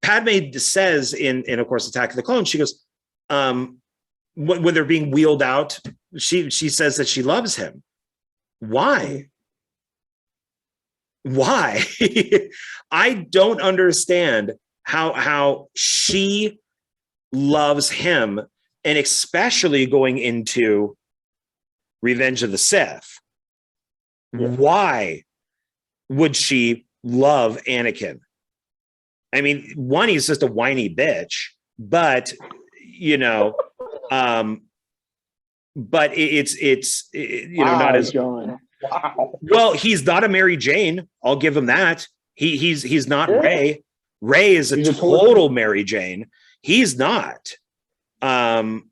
Padme says in of course Attack of the Clones, she goes, when they're being wheeled out, she says that she loves him. Why? I don't understand how she loves him, and especially going into Revenge of the Sith. Why would she love Anakin? I mean, one, he's just a whiny bitch, but but it's not as John. Wow. Well, he's not a Mary Jane. I'll give him that. He's not Rey. Rey is a total Mary Jane. He's not. And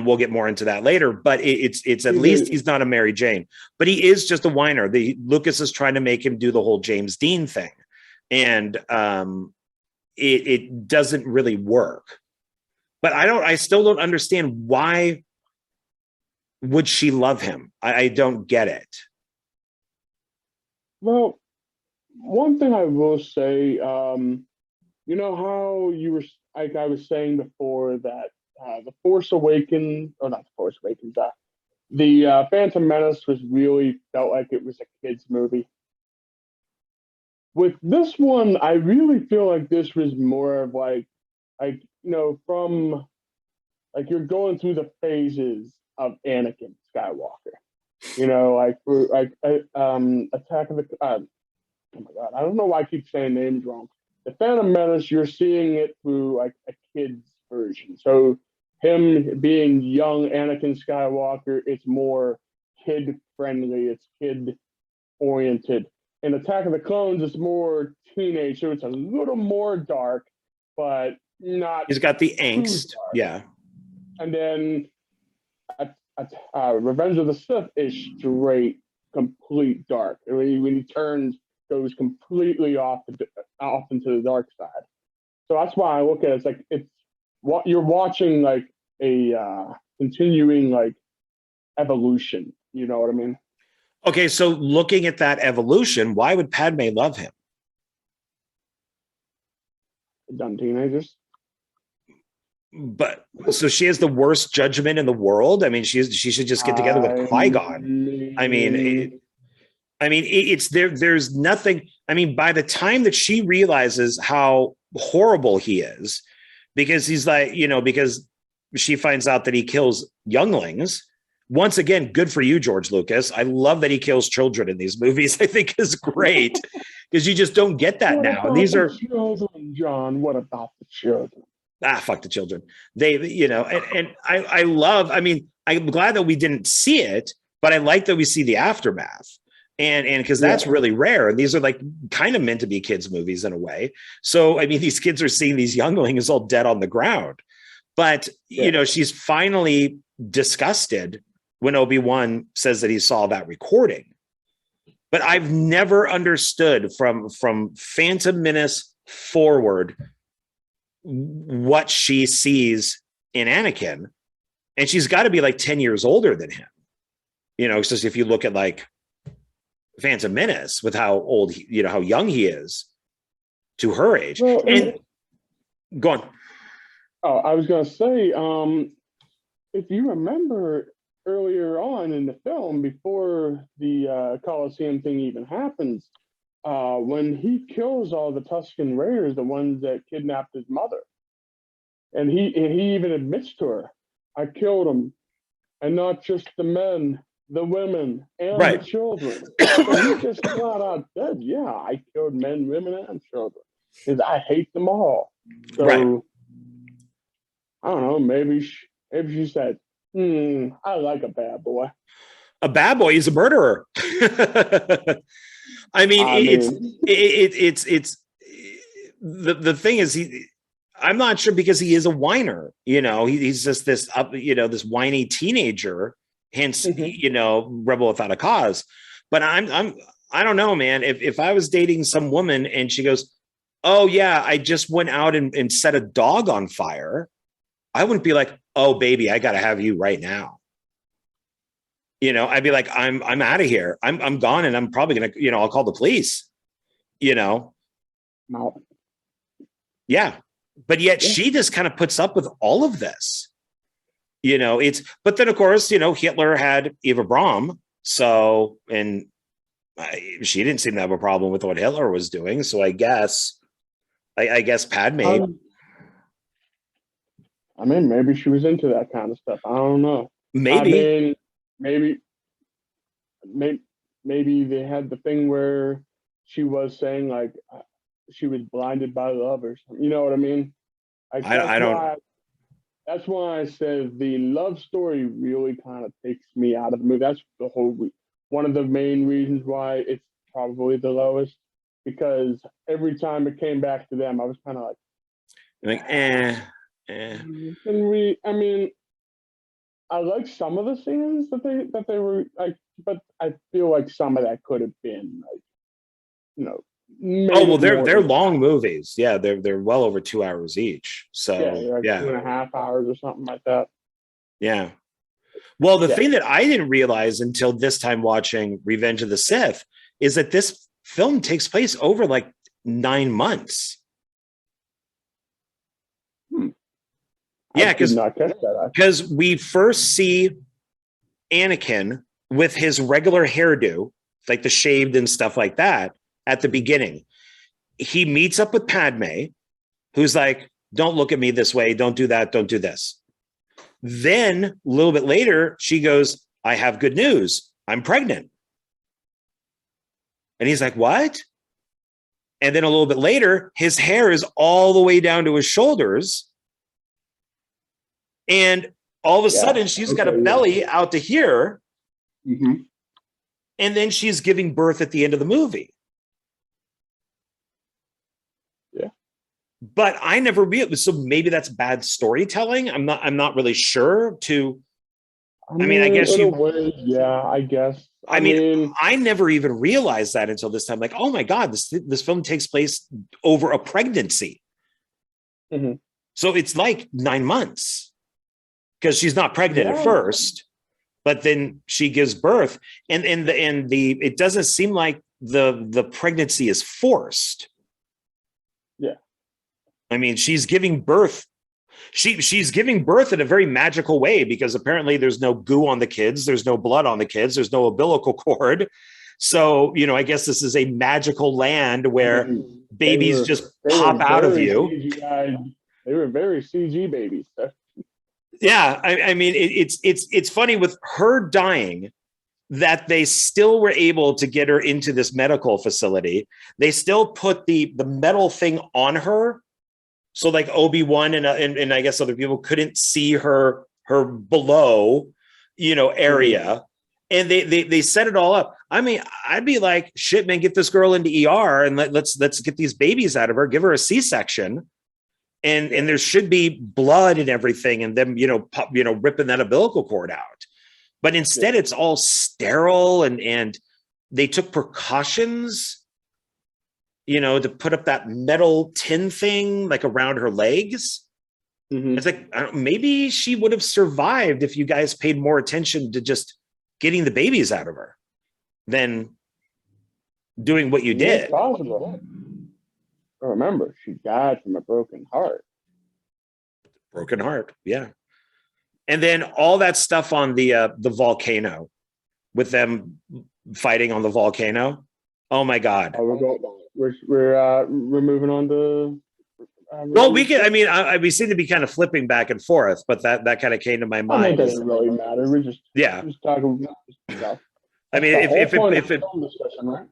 we'll get more into that later, but it's at least he's not a Mary Jane, but he is just a whiner. Lucas is trying to make him do the whole James Dean thing. And it doesn't really work. But I still don't understand, why would she love him? I don't get it. Well, one thing I will say, you know how you were, like I was saying before, that The Force Awakens, or not the Force Awakens, the Phantom Menace was really felt like it was a kids movie. With this one, I really feel like this was more of from like you're going through the phases of Anakin Skywalker. Attack of the oh my god, I don't know why I keep saying names wrong. The Phantom Menace, you're seeing it through like a kid's version. So him being young Anakin Skywalker, it's more kid friendly, it's kid oriented. In Attack of the Clones, it's more teenage, so it's a little more dark, but not. He's got the angst, yeah. And then Revenge of the Sith is straight, complete dark. When he goes completely off into the dark side. So that's why I look at it. It's like it's what you're watching, like a continuing like evolution. You know what I mean? Okay, so looking at that evolution, why would Padme love him? Dumb teenagers. But so she has the worst judgment in the world. I mean, she should just get together with Qui-Gon. It's there. There's nothing. I mean, by the time that she realizes how horrible he is, because he's like, because she finds out that he kills younglings. Once again, good for you, George Lucas. I love that he kills children in these movies. I think is great because you just don't get that now. And these are children, John. What about the children? Fuck the children. They, and I love. I mean, I'm glad that we didn't see it, but I like that we see the aftermath, and because that's really rare. And these are like kind of meant to be kids' movies in a way. So I mean, these kids are seeing these younglings all dead on the ground, but she's finally disgusted when Obi-Wan says that he saw that recording. But I've never understood from Phantom Menace forward what she sees in Anakin. And she's got to be like 10 years older than him. Just if you look at like Phantom Menace with how old, how young he is to her age. Well, and go on. Oh, I was going to say, if you remember earlier on in the film, before the Colosseum thing even happens, when he kills all the Tusken Raiders, the ones that kidnapped his mother, and he even admits to her, I killed them, and not just the men, the women, and the children. So he just flat out said, yeah, I killed men, women, and children, because I hate them all. So, I don't know, maybe she said, I like a bad boy. A bad boy is a murderer. I mean, it's the thing is I'm not sure because he is a whiner, he's just this this whiny teenager, hence, rebel without a cause. But I don't know, man, if I was dating some woman and she goes, oh yeah, I just went out and set a dog on fire, I wouldn't be like, oh baby, I got to have you right now. I'd be like, I'm out of here. I'm gone. And I'm probably going to, I'll call the police, No. Yeah. But yet she just kind of puts up with all of this, but then of course, Hitler had Eva Braun. So, and she didn't seem to have a problem with what Hitler was doing. So I guess Padme, maybe she was into that kind of stuff. I don't know. Maybe they had the thing where she was saying like she was blinded by love or something. You know what I mean? That's why I said the love story really kind of takes me out of the movie. That's one of the main reasons why it's probably the lowest, because every time it came back to them, I was kind of like, Can we? I mean, I like some of the scenes that they were like, but I feel like some of that could have been like, oh well, they're long movies. Yeah, they're well over 2 hours each. So like 2.5 hours or something like that. Yeah. Well, the thing that I didn't realize until this time watching Revenge of the Sith is that this film takes place over like 9 months. Yeah, I did not catch that. because we first see Anakin with his regular hairdo, like the shaved and stuff like that, at the beginning. He meets up with Padme, who's like, don't look at me this way. Don't do that. Don't do this. Then a little bit later, she goes, I have good news. I'm pregnant. And he's like, what? And then a little bit later, his hair is all the way down to his shoulders. And all of a sudden, she's got a belly out to here. Mm-hmm. And then she's giving birth at the end of the movie. Yeah. But I never realized. So maybe that's bad storytelling. I'm not really sure. I mean, I guess you. Yeah, I guess. I mean, I never even realized that until this time. Like, oh my God, this film takes place over a pregnancy. Mm-hmm. So it's like 9 months because she's not pregnant at first, but then she gives birth, and it doesn't seem like the pregnancy is forced. Yeah, I mean, she's giving birth. She's giving birth in a very magical way because apparently there's no goo on the kids, there's no blood on the kids, there's no umbilical cord. So, I guess this is a magical land where babies just pop out of you. CGI, they were very CG babies. Yeah, I mean, it's funny with her dying that they still were able to get her into this medical facility. They still put the metal thing on her. So like Obi-Wan and I guess other people couldn't see her below, area. And they set it all up. I mean, I'd be like, shit, man, get this girl into ER and let's get these babies out of her, give her a C-section. And there should be blood and everything, and them, ripping that umbilical cord out. But instead it's all sterile and they took precautions, to put up that metal tin thing like around her legs. Mm-hmm. It's like, maybe she would have survived if you guys paid more attention to just getting the babies out of her than doing what you did. Possible. Remember, she died from a broken heart. Broken heart, yeah. And then all that stuff on the volcano with them fighting on the volcano. Oh my God. We're moving on to. Well, we can. I mean, we seem to be kind of flipping back and forth, but that kind of came to my mind. It doesn't really matter. We're just talking about. I mean, if it, discussion, right?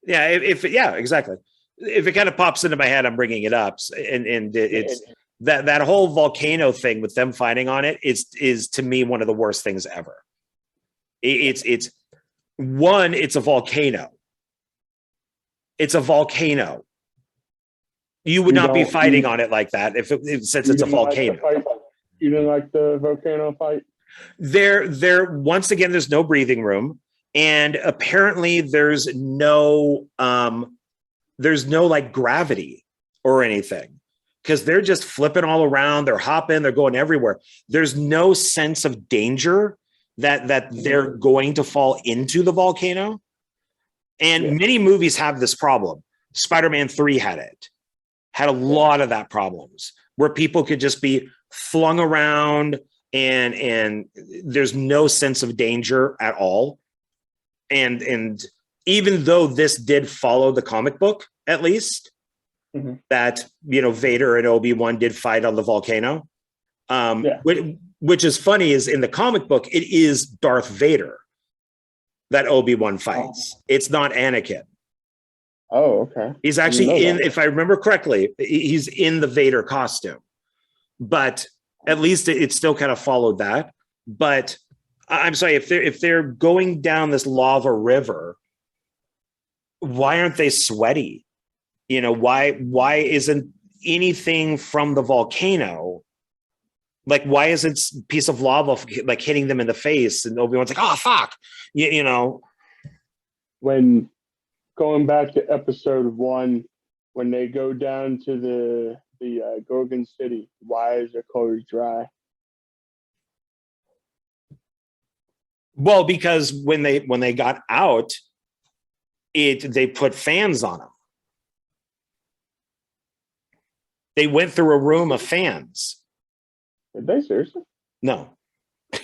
Yeah, exactly. If it kind of pops into my head, I'm bringing it up, and it's that whole volcano thing with them fighting on it is to me one of the worst things ever. It's a volcano. It's a volcano. You would not be fighting on it like that since it's a volcano. You didn't like the volcano fight? There once again, there's no breathing room, and apparently there's no like gravity or anything because they're just flipping all around. They're hopping. They're going everywhere. There's no sense of danger that they're going to fall into the volcano. And many movies have this problem. Spider-Man 3 had a lot of that problems where people could just be flung around and there's no sense of danger at all. And even though this did follow the comic book, at least that, Vader and Obi-Wan did fight on the volcano. Which is funny is in the comic book, it is Darth Vader that Obi-Wan fights. It's not Anakin. Oh, okay. He's actually if I remember correctly, he's in the Vader costume, but at least it still kind of followed that. But I'm sorry, if they're going down this lava river, why aren't they sweaty? Why isn't anything from the volcano? Like, why isn't a piece of lava like hitting them in the face? And Obi-Wan's like, oh, fuck. When going back to episode 1, when they go down to the Gorgon City, why is their clothes dry? Well, because when they got out, they put fans on them. They went through a room of fans. Did they seriously? No. I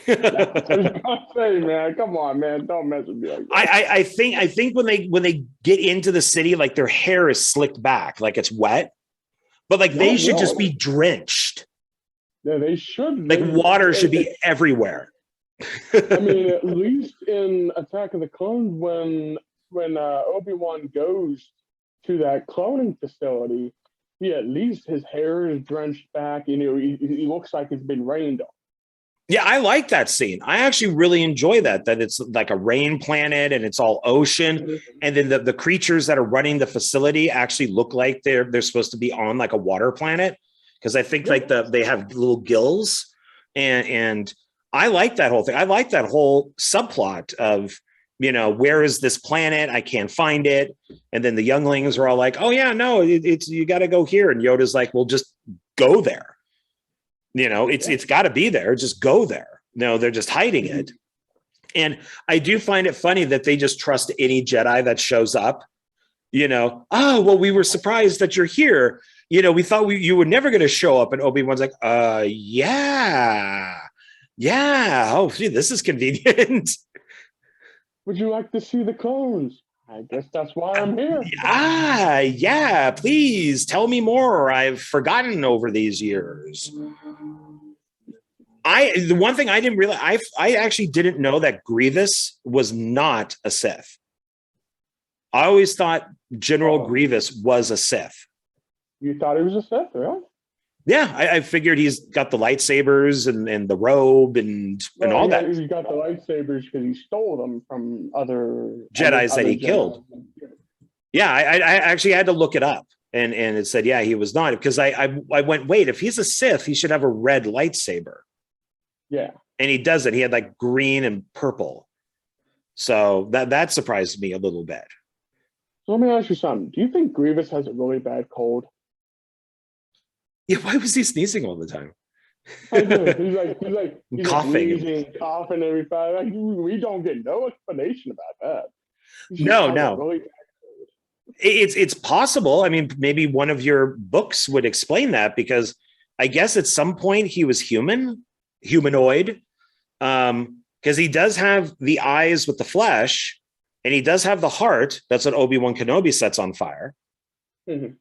was gonna say, man, come on, man, don't mess with me like that. I think when they get into the city, like their hair is slicked back, like it's wet, but like they should just be drenched. Yeah, they should. Like water should be everywhere. I mean, at least in Attack of the Clones, when Obi-Wan goes to that cloning facility, at least his hair is drenched back. You know, he looks like it's been rained on. Yeah, I like that scene. I actually really enjoy that it's like a rain planet and it's all ocean. And then the creatures that are running the facility actually look like they're supposed to be on like a water planet. Because I think like they have little gills. And I like that whole thing. I like that whole subplot of, you know, where is this planet? I can't find it. And then the younglings are all like, oh yeah, no, it's you got to go here. And Yoda's like, well, just go there. You know, it's got to be there. Just go there. No, they're just hiding it. And I do find it funny that they just trust any Jedi that shows up. You know, oh, well, we were surprised that you're here. You know, we thought you were never going to show up. And Obi-Wan's like, yeah. Oh, gee, this is convenient. Would you like to see the clones? I guess that's why I'm here. Yeah, please tell me more. I've forgotten over these years. The one thing I didn't realize, I actually didn't know that Grievous was not a Sith. I always thought General Grievous was a Sith. You thought he was a Sith, really? Yeah, I figured he's got the lightsabers and the robe and all that. He's got the lightsabers because he stole them from other Jedis that he killed. Yeah, I actually had to look it up, and it said, yeah, he was not, because I went, wait, if he's a Sith, he should have a red lightsaber. Yeah, and he doesn't. He had like green and purple, so that surprised me a little bit. So let me ask you something. Do you think Grievous has a really bad cold? Yeah, why was he sneezing all the time? I do. He's coughing, like coughing every 5. Like, we don't get no explanation about that. No. Really, it's possible. I mean, maybe one of your books would explain that, because I guess at some point he was humanoid, because he does have the eyes with the flesh, and he does have the heart. That's what Obi-Wan Kenobi sets on fire. Mm-hmm.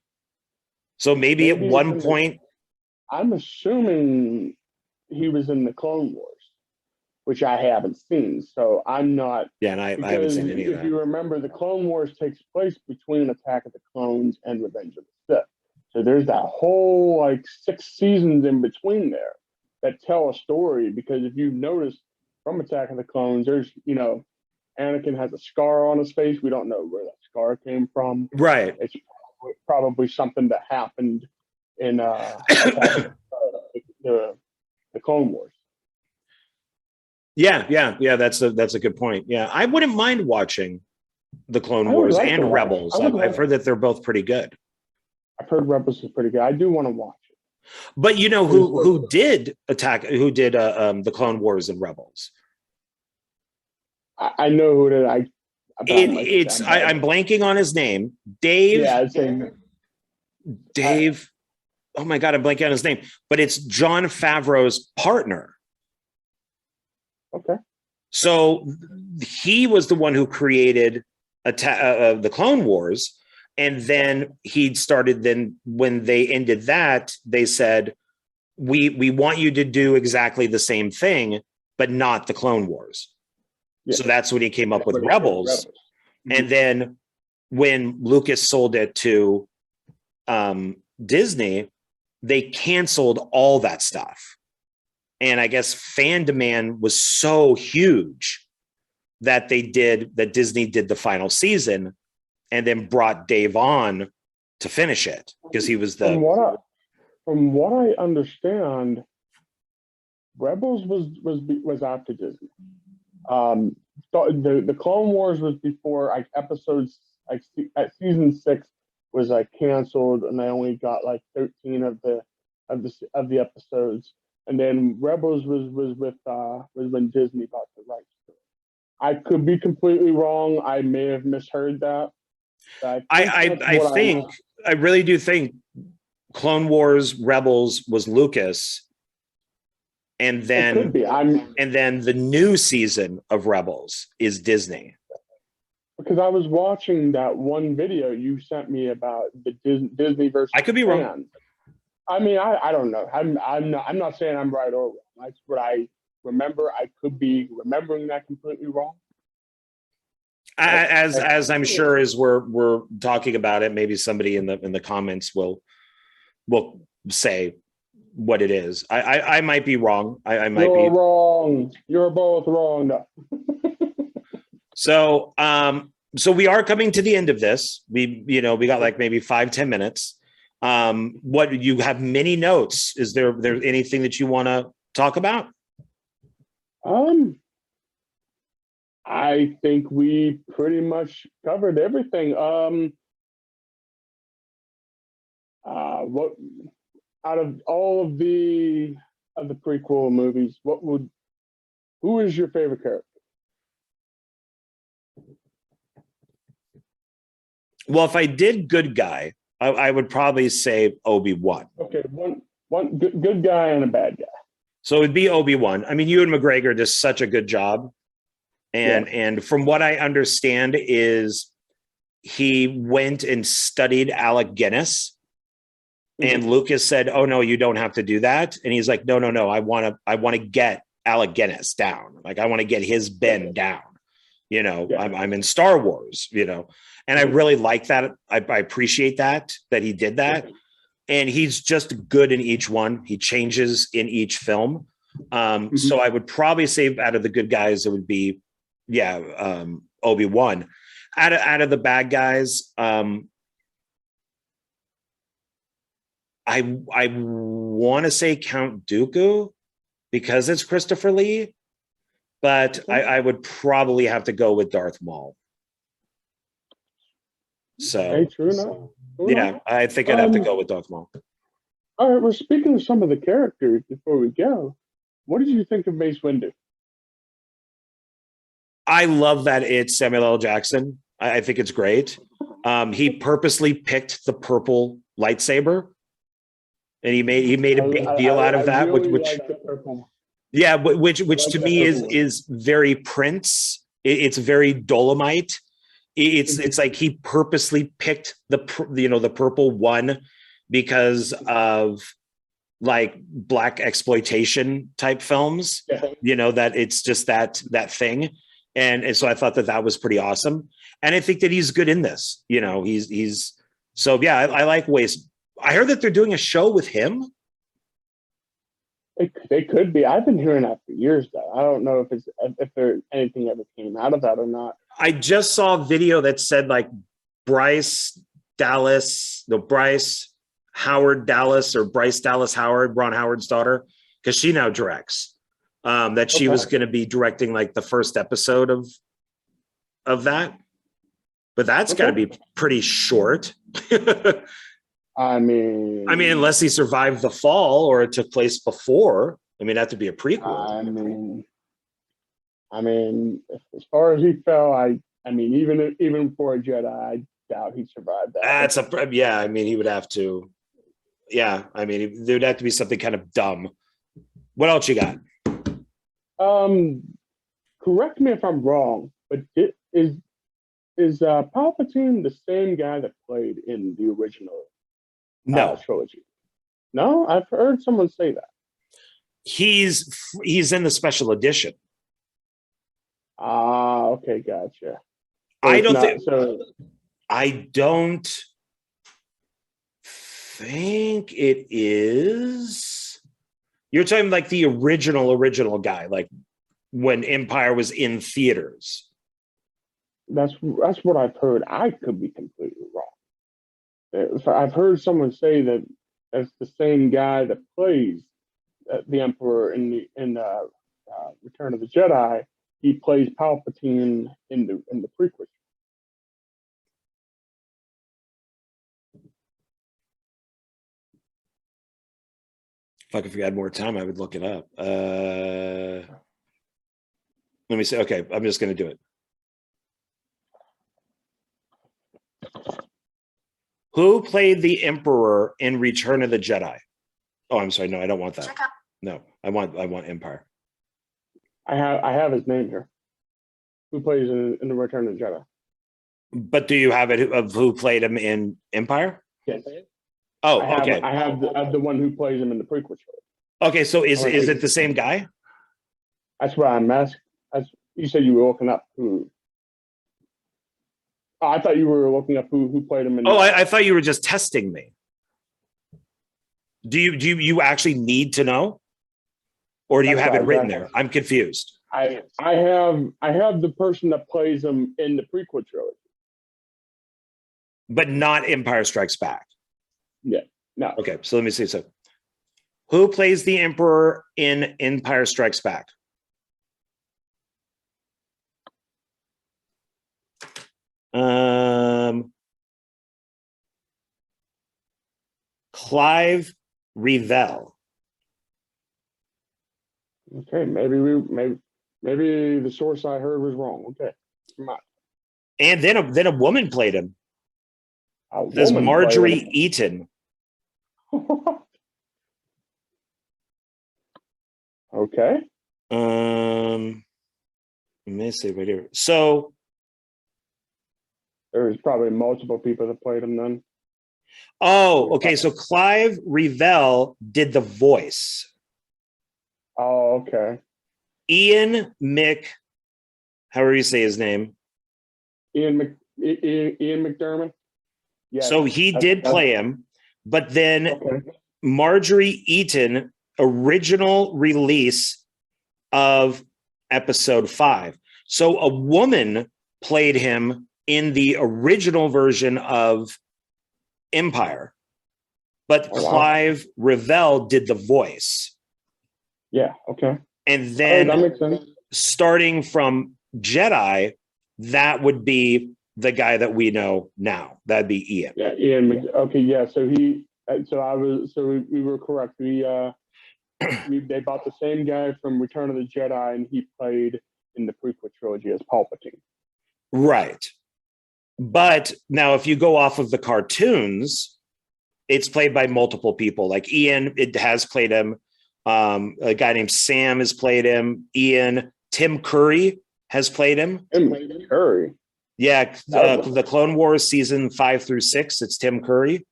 So maybe at one point, I'm assuming he was in the Clone Wars, which I haven't seen. So I'm not. Yeah, and I haven't seen any of that. If you remember, the Clone Wars takes place between Attack of the Clones and Revenge of the Sith. So there's that whole like 6 seasons in between there that tell a story. Because if you've noticed from Attack of the Clones, there's, you know, Anakin has a scar on his face. We don't know where that scar came from. Right. It's probably something that happened in the Clone Wars. Yeah. That's a good point. Yeah, I wouldn't mind watching the Clone Wars and Rebels. I've heard that they're both pretty good. I've heard Rebels is pretty good. I do want to watch it. But you know who did the Clone Wars and Rebels? I know who did. I'm blanking on his name. Dave. Yeah, Dave. Oh my God, I'm blanking on his name. But it's Jon Favreau's partner. Okay. So he was the one who created the Clone Wars. And then he started, then when they ended that, they said, we want you to do exactly the same thing, but not the Clone Wars. Yeah. So that's when he came up with Rebels. Mm-hmm. And then when Lucas sold it to Disney, they canceled all that stuff. And I guess fan demand was so huge that Disney did the final season and then brought Dave on to finish it, because he was From what I understand, Rebels was after Disney. The Clone Wars was before, like, episodes, like at season 6 was like canceled, and they only got like 13 of the episodes. And then Rebels was when Disney bought the rights to it. I could be completely wrong. I may have misheard that. I really do think Clone Wars Rebels was Lucas, And It then could be. and then the new season of Rebels is Disney. Because I was watching that one video you sent me about the Disney versus I could be wrong. fans. I mean, I don't know. I'm not saying I'm right or wrong. That's what I remember. I could be remembering that completely wrong. As I'm sure as we're talking about it, maybe somebody in the comments will say what it is. I might be wrong. I might You're be wrong. You're both wrong. No. So so we are coming to the end of this. We got like maybe 5-10 minutes. What you have many notes. Is there anything that you want to talk about? I think we pretty much covered everything. What out of all of the prequel movies, who is your favorite character? Well, if I did good guy, I would probably say Obi-Wan. Okay, one good guy and a bad guy. So it would be Obi-Wan. I mean, Ewan McGregor does such a good job. And from what I understand is he went and studied Alec Guinness. And Lucas said, "Oh no, you don't have to do that." And he's like, "No. I want to get Alec Guinness down. Like I want to get his Ben down. I'm in Star Wars, And I really like that. I appreciate that he did that. And he's just good in each one. He changes in each film. So I would probably say out of the good guys, it would be, Obi-Wan. Out of the bad guys, I want to say Count Dooku because it's Christopher Lee, but I would probably have to go with Darth Maul. So, true enough. I think I'd have to go with Darth Maul. All right, well, speaking of some of the characters before we go, what did you think of Mace Windu? I love that it's Samuel L. Jackson. I think it's great. He purposely picked the purple lightsaber, and he made a big deal out of that. Really which like the purple. Yeah, which like to me is very Prince. It's very Dolomite. It's like he purposely picked the purple one because of like black exploitation type films. That it's just that thing, and so I thought that was pretty awesome, and I think that he's good in this. He's so yeah. I like Waste. I heard that they're doing a show with him. They could be. I've been hearing that for years, though. I don't know if there anything ever came out of that or not. I just saw a video that said like Bryce Howard Dallas or Bryce Dallas Howard, Ron Howard's daughter, because she now directs. That she was going to be directing like the first episode of that, but that's got to be pretty short. I mean, unless he survived the fall or it took place before. That'd to be a prequel. I mean, as far as he fell, even for a Jedi, I doubt he survived that. He would have to. Yeah, there would have to be something kind of dumb. What else you got? Correct me if I'm wrong, but is Palpatine the same guy that played in the original? No. Trilogy. No, I've heard someone say that. He's in the special edition. Okay, gotcha. I don't think it is. You're talking like the original guy, like when Empire was in theaters. That's what I've heard. I could be completely wrong. I've heard someone say that it's the same guy that plays the Emperor in Return of the Jedi. He plays Palpatine in the prequels. If I could have had more time, I would look it up. Let me see. Okay, I'm just going to do it. Who played the Emperor in Return of the Jedi? Oh, I'm sorry. No, I don't want that. No, I want Empire. I have his name here. Who plays in the Return of the Jedi? But do you have it of who played him in Empire? Yes. Oh, I okay. have the one who plays him in the prequel show. Okay, so is it the same guy? That's what I'm asking. You said you were looking up who. Oh, I thought you were looking up who played him in. Oh, I thought you were just testing me. Do you actually need to know, or do you have it written there? I'm confused. I have the person that plays him in the prequel trilogy, but not Empire Strikes Back. Yeah, no. Okay, so let me see. So, who plays the Emperor in Empire Strikes Back? Clive Revell. Okay, maybe the source I heard was wrong. Okay, come on. And then a woman played him. There's Marjorie Eaton. Okay. Let me see right here. So there was probably multiple people that played him then. Oh, okay. So Clive Revell did the voice. Oh, okay. Ian however you say his name. Ian McDermott. Yeah. So he did play him, but then Marjorie Eaton, original release of episode 5. So a woman played him in the original version of Empire, but Clive Revell did the voice. Yeah, okay. And then that makes sense. Starting from Jedi, that would be the guy that we know now. That'd be Ian. Yeah, Ian. Okay, yeah. So we were correct. They bought the same guy from Return of the Jedi, and he played in the prequel trilogy as Palpatine. Right. But now, if you go off of the cartoons, it's played by multiple people. Like Ian, it has played him. A guy named Sam has played him. Ian, Tim Curry has played him. Tim Curry. Yeah, the Clone Wars season 5 through 6. It's Tim Curry.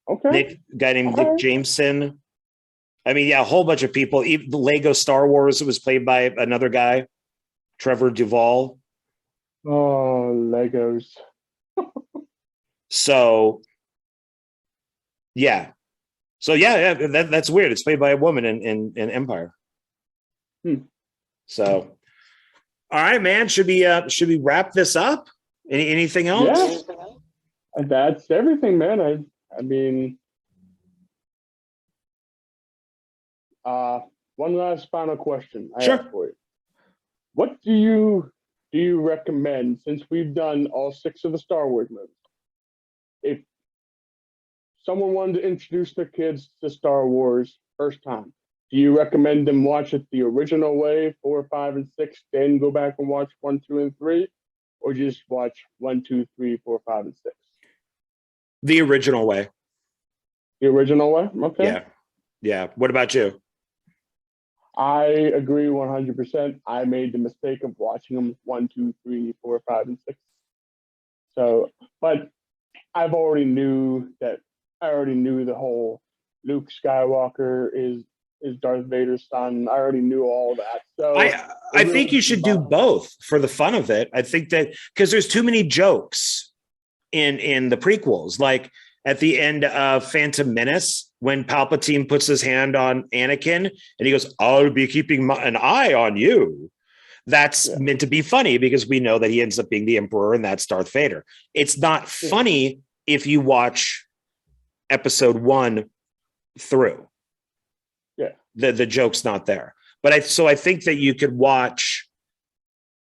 Okay. Guy named Nick Jameson. I mean, yeah, a whole bunch of people. Even the Lego Star Wars, it was played by another guy, Trevor Duvall. Oh, Legos. So, yeah. So, yeah, that's weird. It's played by a woman in Empire. So, all right, man. Should we wrap this up? Anything else? Yeah. That's everything, man. I mean, one last final question I have for you. What do you recommend, since we've done all 6 of the Star Wars movies? If someone wanted to introduce their kids to Star Wars first time, do you recommend them watch it the original way, 4, 5, and 6, then go back and watch 1, 2, and 3, or just watch 1, 2, 3, 4, 5, and 6? The original way. The original way? Okay. Yeah. What about you? I agree 100%. I made the mistake of watching them 1, 2, 3, 4, 5, and 6. So, but I already knew the whole Luke Skywalker is Darth Vader's son. I already knew all that. So I think you should do both for the fun of it. I think that because there's too many jokes in the prequels, like at the end of Phantom Menace, when Palpatine puts his hand on Anakin and he goes, "I'll be keeping an eye on you." That's meant to be funny because we know that he ends up being the Emperor and that's Darth Vader. It's not funny if you watch episode 1 through. Yeah. The joke's not there. But I think that you could watch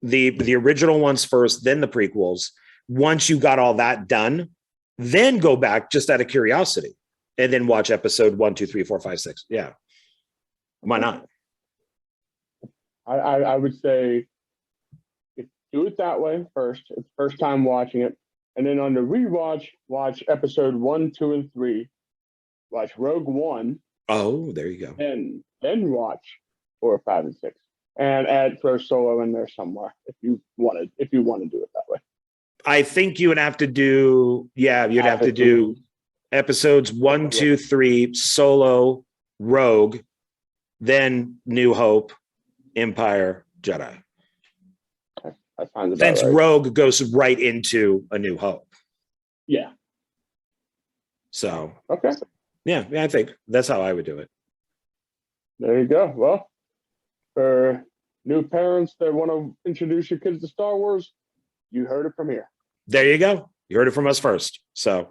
the original ones first, then the prequels. Once you got all that done, then go back just out of curiosity and then watch episode 1, 2, 3, 4, 5, 6. Yeah. Why not? I would say do it that way first. It's first time watching it. And then on the rewatch, watch episode 1, 2, and 3. Watch Rogue One. Oh, there you go. Then watch 4, 5, and 6, and add throw Solo in there somewhere if you want to do it that way. I think you would have to do, yeah, you'd have to do episodes 1, 2, 3, Solo, Rogue, then New Hope, Empire, Jedi. That sounds about Since right. Rogue goes right into A New Hope. Yeah. So, Okay. yeah, I think that's how I would do it. There you go. Well, for new parents that want to introduce your kids to Star Wars, you heard it from here. There you go. You heard it from us first. So,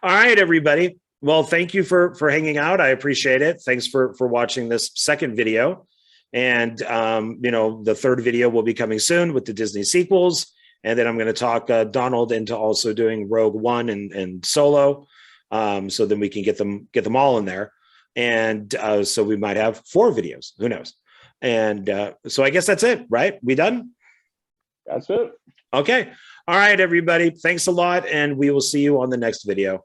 all right, everybody. Well, thank you for hanging out. I appreciate it. Thanks for watching this second video. And, you know, the third video will be coming soon with the Disney sequels. And then I'm going to talk Donald into also doing Rogue One and Solo. So then we can get them all in there. And so we might have 4 videos. Who knows? And so I guess that's it, right? We done? That's it. Okay. All right, everybody. Thanks a lot. And we will see you on the next video.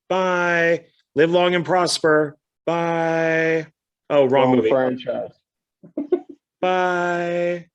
Bye. Live long and prosper. Bye. Oh, wrong movie. Franchise. Bye.